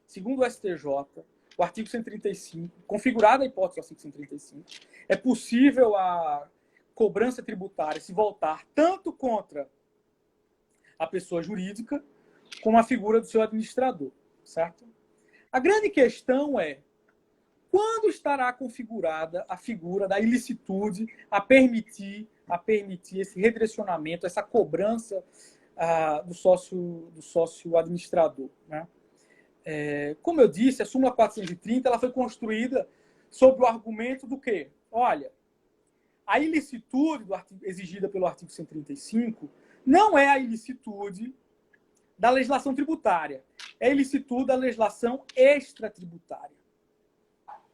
Segundo o STJ, o artigo 135, configurada a hipótese do artigo 135, é possível a cobrança tributária se voltar tanto contra a pessoa jurídica como a figura do seu administrador, certo? A grande questão é quando estará configurada a figura da ilicitude a permitir esse redirecionamento, essa cobrança do sócio administrador, né? Como eu disse, a súmula 430 ela foi construída sob o argumento do quê? Olha, a ilicitude exigida pelo artigo 135 não é a ilicitude da legislação tributária, é a ilicitude da legislação extratributária.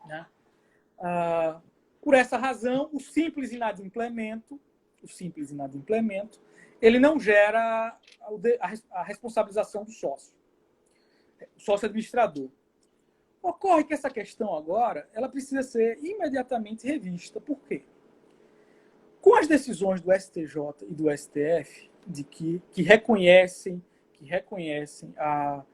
Né? Por essa razão, o simples inadimplemento, ele não gera a responsabilização do sócio administrador. Ocorre que essa questão agora ela precisa ser imediatamente revista. Por quê? Com as decisões do STJ e do STF que reconhecem a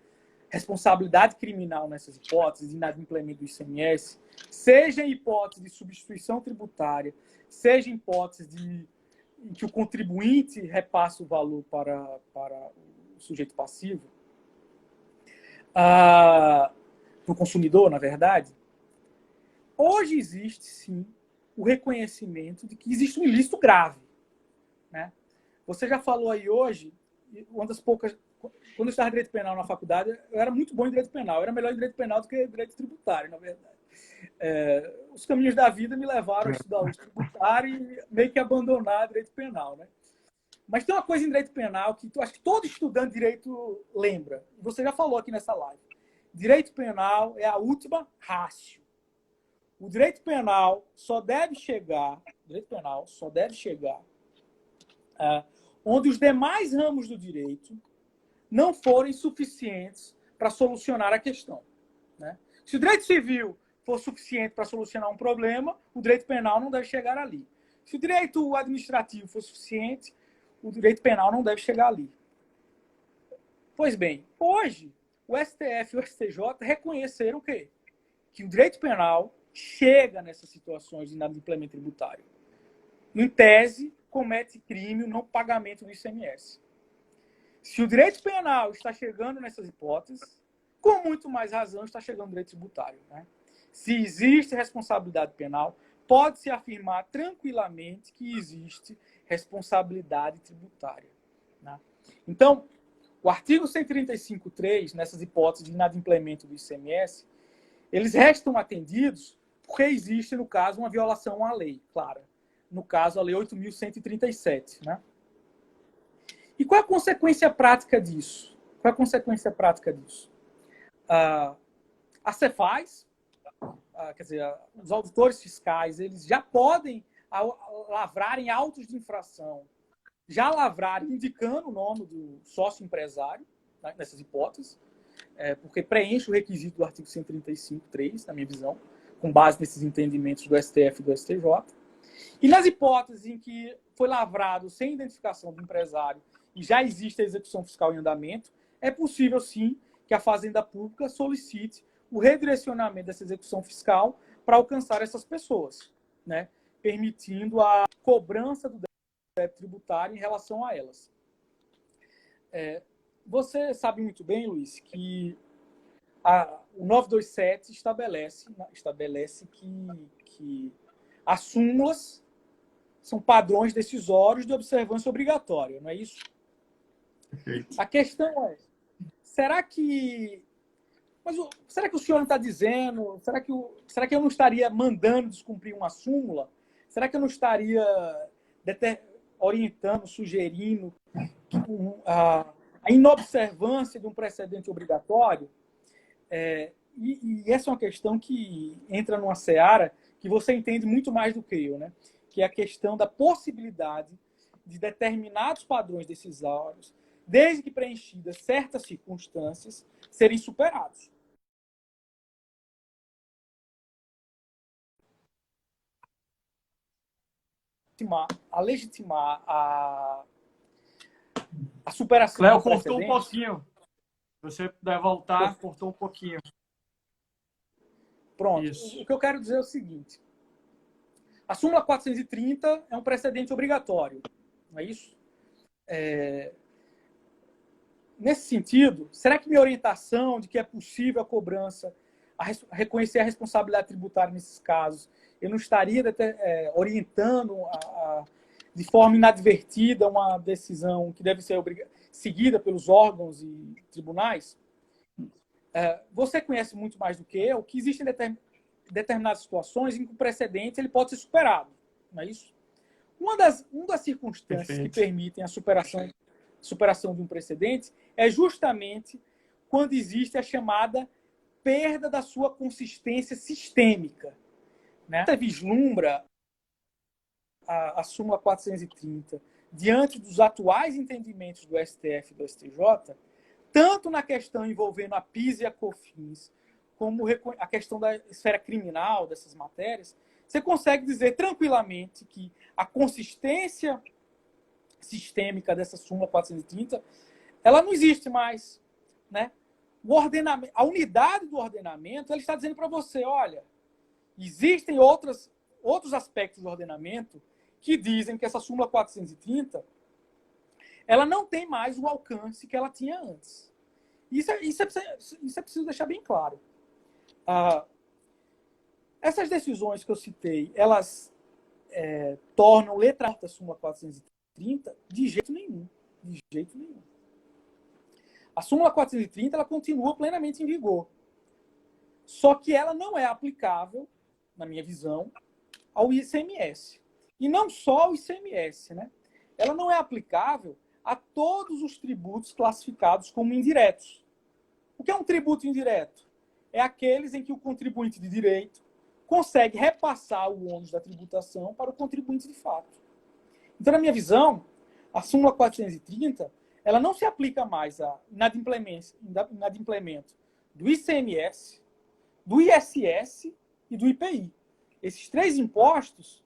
responsabilidade criminal nessas hipóteses de inadimplemento do ICMS, seja em hipótese de substituição tributária, seja em hipótese em que o contribuinte repassa o valor para o sujeito passivo, para o consumidor, na verdade, hoje existe, sim, o reconhecimento de que existe um ilícito grave. Né? Você já falou aí hoje, uma das poucas... Quando eu estava em Direito Penal na faculdade, eu era muito bom em Direito Penal. Eu era melhor em Direito Penal do que em Direito Tributário, na verdade. Os caminhos da vida me levaram a estudar o tributário e meio que abandonar Direito Penal, né? Mas tem uma coisa em Direito Penal que acho que todo estudante de Direito lembra. Você já falou aqui nessa live. Direito Penal é a última ratio. O Direito Penal só deve chegar onde os demais ramos do direito não forem suficientes para solucionar a questão. Né? Se o direito civil for suficiente para solucionar um problema, o direito penal não deve chegar ali. Se o direito administrativo for suficiente, o direito penal não deve chegar ali. Pois bem, hoje, o STF e o STJ reconheceram o quê? Que o direito penal chega nessas situações de inadimplemento tributário. Em tese, comete crime o não pagamento do ICMS. Se o direito penal está chegando nessas hipóteses, com muito mais razão está chegando o direito tributário. Né? Se existe responsabilidade penal, pode-se afirmar tranquilamente que existe responsabilidade tributária. Né? Então, o artigo 135.3, nessas hipóteses de inadimplemento do ICMS, eles restam atendidos porque existe, no caso, uma violação à lei, clara. No caso, a Lei 8.137. Né? E qual é a consequência prática disso? A Cefaz, quer dizer, os auditores fiscais, eles já podem lavrarem autos de infração, já lavrarem indicando o nome do sócio empresário, né, nessas hipóteses, porque preenche o requisito do artigo 135.3, na minha visão, com base nesses entendimentos do STF e do STJ. E nas hipóteses em que foi lavrado sem identificação do empresário e já existe a execução fiscal em andamento, é possível, sim, que a Fazenda Pública solicite o redirecionamento dessa execução fiscal para alcançar essas pessoas, né? Permitindo a cobrança do débito tributário em relação a elas. Você sabe muito bem, Luiz, que o 927 estabelece que as súmulas são padrões decisórios de observância obrigatória, não é isso? Perfeito. A questão é, será que o senhor não está dizendo? Será que eu não estaria mandando descumprir uma súmula? Será que eu não estaria orientando, sugerindo a inobservância de um precedente obrigatório? E essa é uma questão que entra numa seara que você entende muito mais do que eu, né? Que é a questão da possibilidade de determinados padrões decisórios, desde que preenchidas certas circunstâncias, serem superados. A legitimar a superação Cléo, do cortou um precedente. pouquinho. Se você puder voltar, cortou um pouquinho. Pronto. Isso. O que eu quero dizer é o seguinte. A súmula 430 é um precedente obrigatório, não é isso? Nesse sentido, será que minha orientação de que é possível a cobrança, reconhecer a responsabilidade tributária nesses casos, eu não estaria orientando de forma inadvertida uma decisão que deve ser seguida pelos órgãos e tribunais? Você conhece muito mais do que eu que existem determinadas situações em que o precedente ele pode ser superado, não é isso? Uma das circunstâncias Perfeito. que permitem a superação de um precedente é justamente quando existe a chamada perda da sua consistência sistêmica, né? Você vislumbra a súmula 430 diante dos atuais entendimentos do STF e do STJ, tanto na questão envolvendo a PIS e a COFINS, como a questão da esfera criminal dessas matérias, você consegue dizer tranquilamente que a consistência sistêmica dessa súmula 430, ela não existe mais, né? O ordenamento, a unidade do ordenamento, ela está dizendo para você, olha, existem outros aspectos do ordenamento que dizem que essa súmula 430 ela não tem mais o alcance que ela tinha antes. Isso é preciso deixar bem claro. Essas decisões que eu citei, elas tornam letra morta a súmula 430 de jeito nenhum. De jeito nenhum. A súmula 430 ela continua plenamente em vigor. Só que ela não é aplicável, na minha visão, ao ICMS. E não só ao ICMS, né? Ela não é aplicável a todos os tributos classificados como indiretos. O que é um tributo indireto? É aqueles em que o contribuinte de direito consegue repassar o ônus da tributação para o contribuinte de fato. Então, na minha visão, a súmula 430 ela não se aplica mais a inadimplemento do ICMS, do ISS e do IPI. Esses três impostos,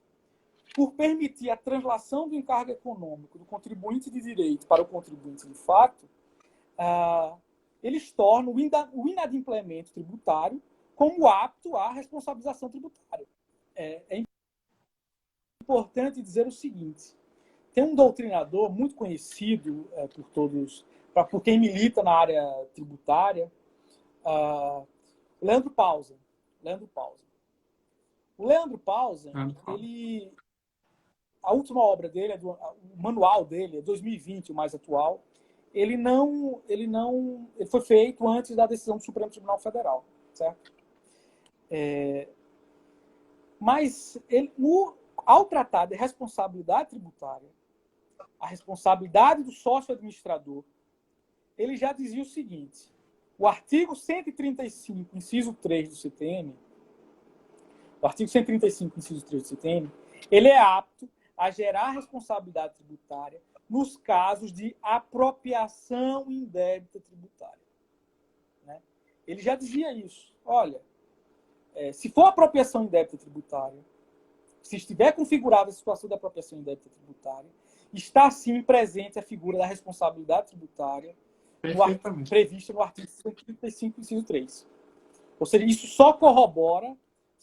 por permitir a translação do encargo econômico do contribuinte de direito para o contribuinte de fato, eles tornam o inadimplemento tributário como apto à responsabilização tributária. É importante dizer o seguinte: tem um doutrinador muito conhecido por todos, por quem milita na área tributária, Leandro Pausa. O Leandro Pausa, a última obra dele, o manual dele, é 2020, o mais atual. Ele foi feito antes da decisão do Supremo Tribunal Federal, certo? Mas ao tratar de responsabilidade tributária, a responsabilidade do sócio administrador, ele já dizia o seguinte: o artigo 135, inciso 3 do CTN, ele é apto a gerar responsabilidade tributária nos casos de apropriação indébita tributária. Né? Ele já dizia isso. Olha, se for apropriação indébita tributária, se estiver configurada a situação da apropriação indébita tributária, está sim presente a figura da responsabilidade tributária prevista no artigo 135, inciso 3. Ou seja, isso só corrobora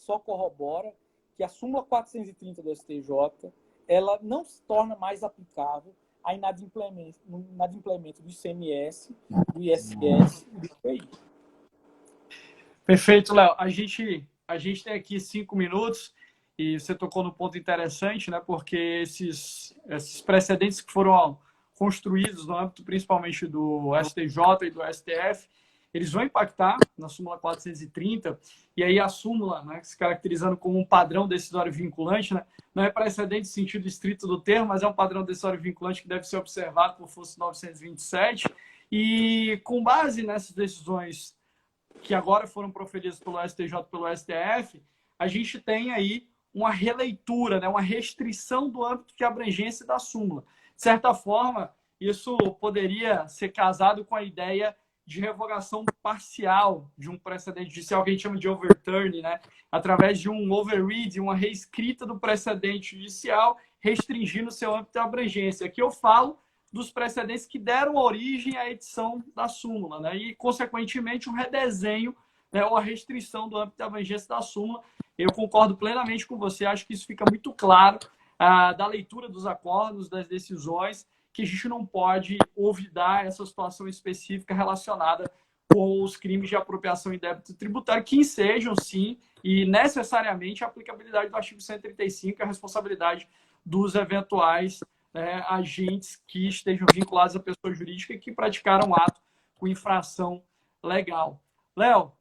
só corrobora que a súmula 430 do STJ ela não se torna mais aplicável a inadimplemento do ICMS, do ISS e do IPI. Perfeito, Léo. A gente tem aqui 5 minutos e você tocou no ponto interessante, né? Porque esses precedentes que foram construídos no âmbito principalmente do STJ e do STF, eles vão impactar na súmula 430, e aí a súmula, né, se caracterizando como um padrão decisório vinculante, né, não é precedente no sentido estrito do termo, mas é um padrão decisório vinculante que deve ser observado por força 927, e com base nessas decisões que agora foram proferidas pelo STJ e pelo STF, a gente tem aí uma releitura, né, uma restrição do âmbito de abrangência da súmula. De certa forma, isso poderia ser casado com a ideia de revogação parcial de um precedente judicial, que a gente chama de overturn, né? Através de um overread, uma reescrita do precedente judicial, restringindo seu âmbito de abrangência. Aqui eu falo dos precedentes que deram origem à edição da súmula, né? E, consequentemente, um redesenho, né, ou a restrição do âmbito de abrangência da súmula. Eu concordo plenamente com você, acho que isso fica muito claro da leitura dos acordos, das decisões, que a gente não pode olvidar essa situação específica relacionada com os crimes de apropriação em débito tributário, que ensejam, sim, e necessariamente a aplicabilidade do artigo 135, a responsabilidade dos eventuais agentes que estejam vinculados à pessoa jurídica e que praticaram ato com infração legal. Léo,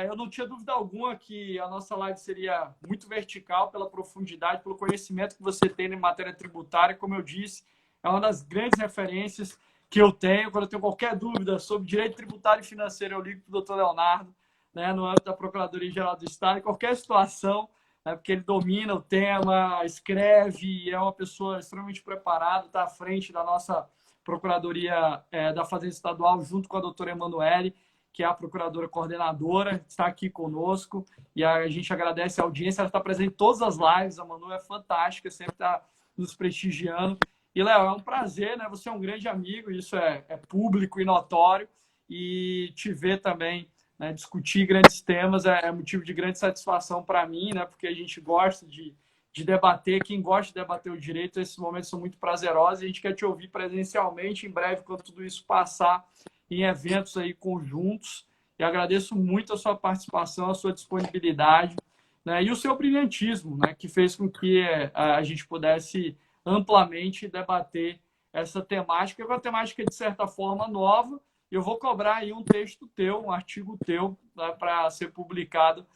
eu não tinha dúvida alguma que a nossa live seria muito vertical pela profundidade, pelo conhecimento que você tem em matéria tributária. Como eu disse, é uma das grandes referências que eu tenho. Quando eu tenho qualquer dúvida sobre direito tributário e financeiro, eu ligo para o doutor Leonardo, né, no âmbito da Procuradoria-Geral do Estado, em qualquer situação, né, porque ele domina o tema, escreve, é uma pessoa extremamente preparada, está à frente da nossa Procuradoria da Fazenda Estadual, junto com a doutora Emanuele, que é a procuradora coordenadora, está aqui conosco, e a gente agradece a audiência, ela está presente em todas as lives, a Manu é fantástica, sempre está nos prestigiando. E, Léo, é um prazer, né? Você é um grande amigo, isso é público e notório, e te ver também, né, discutir grandes temas é motivo de grande satisfação para mim, né? Porque a gente gosta de debater, quem gosta de debater o direito, esses momentos são muito prazerosos, e a gente quer te ouvir presencialmente em breve, quando tudo isso passar, em eventos aí conjuntos, e agradeço muito a sua participação, a sua disponibilidade, né, e o seu brilhantismo, né, que fez com que a gente pudesse amplamente debater essa temática, que é uma temática, de certa forma, nova. Eu vou cobrar aí um texto teu, um artigo teu, né, para ser publicado,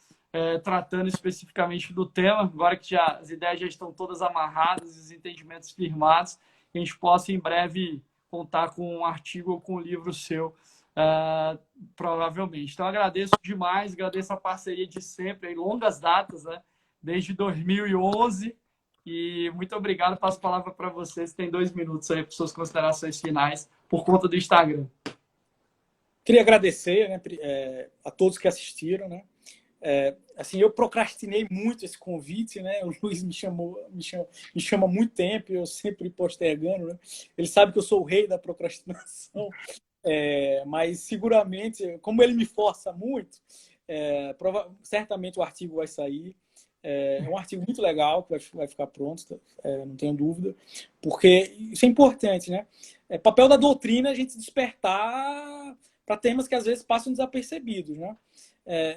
tratando especificamente do tema, agora que as ideias já estão todas amarradas, os entendimentos firmados, que a gente possa, em breve, contar com um artigo ou com um livro seu, provavelmente. Então, agradeço demais, agradeço a parceria de sempre, aí, longas datas, né? Desde 2011, e muito obrigado. Passo a palavra para vocês, tem 2 minutos aí para suas considerações finais, por conta do Instagram. Queria agradecer, né, a todos que assistiram, né? Assim, eu procrastinei muito esse convite, né? O Luiz me chama há muito tempo, eu sempre postergando, né? Ele sabe que eu sou o rei da procrastinação, mas seguramente, como ele me força muito, certamente o artigo vai sair. É um artigo muito legal que vai ficar pronto, não tenho dúvida, porque isso é importante, né? Papel da doutrina é a gente despertar para temas que às vezes passam desapercebidos, né?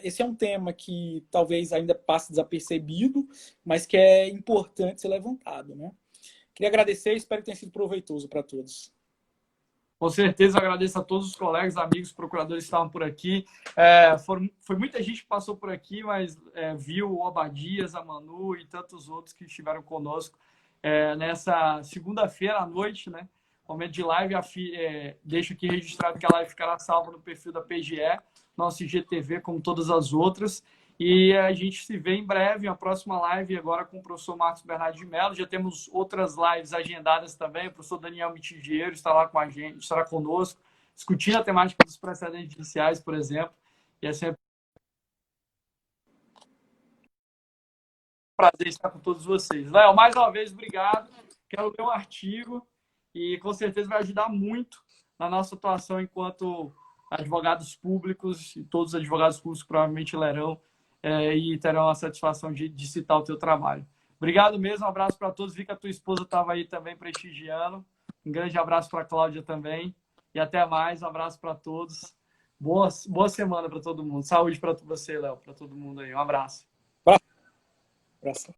Esse é um tema que talvez ainda passe desapercebido, mas que é importante ser levantado, né? Queria agradecer e espero que tenha sido proveitoso para todos. Com certeza, agradeço a todos os colegas, amigos, procuradores que estavam por aqui. Foi muita gente que passou por aqui, mas viu o Obadias, a Manu e tantos outros que estiveram conosco nessa segunda-feira à noite, né? Momento de live, deixo aqui registrado que a live ficará salva no perfil da PGE, nosso IGTV, como todas as outras. E a gente se vê em breve, a próxima live agora com o professor Marcos Bernardo de Mello. Já temos outras lives agendadas também. O professor Daniel Mitigiero está lá com a gente, estará conosco, discutindo a temática dos precedentes judiciais, por exemplo. E é sempre um prazer estar com todos vocês. Léo, mais uma vez, obrigado. Quero ler um artigo e com certeza vai ajudar muito na nossa atuação enquanto advogados públicos, e todos os advogados públicos provavelmente lerão e terão a satisfação de citar o teu trabalho. Obrigado mesmo, um abraço para todos. Vi que a tua esposa estava aí também prestigiando. Um grande abraço para a Cláudia também. E até mais, um abraço para todos. Boa semana para todo mundo. Saúde para você, Léo, para todo mundo aí. Um abraço. Abraço.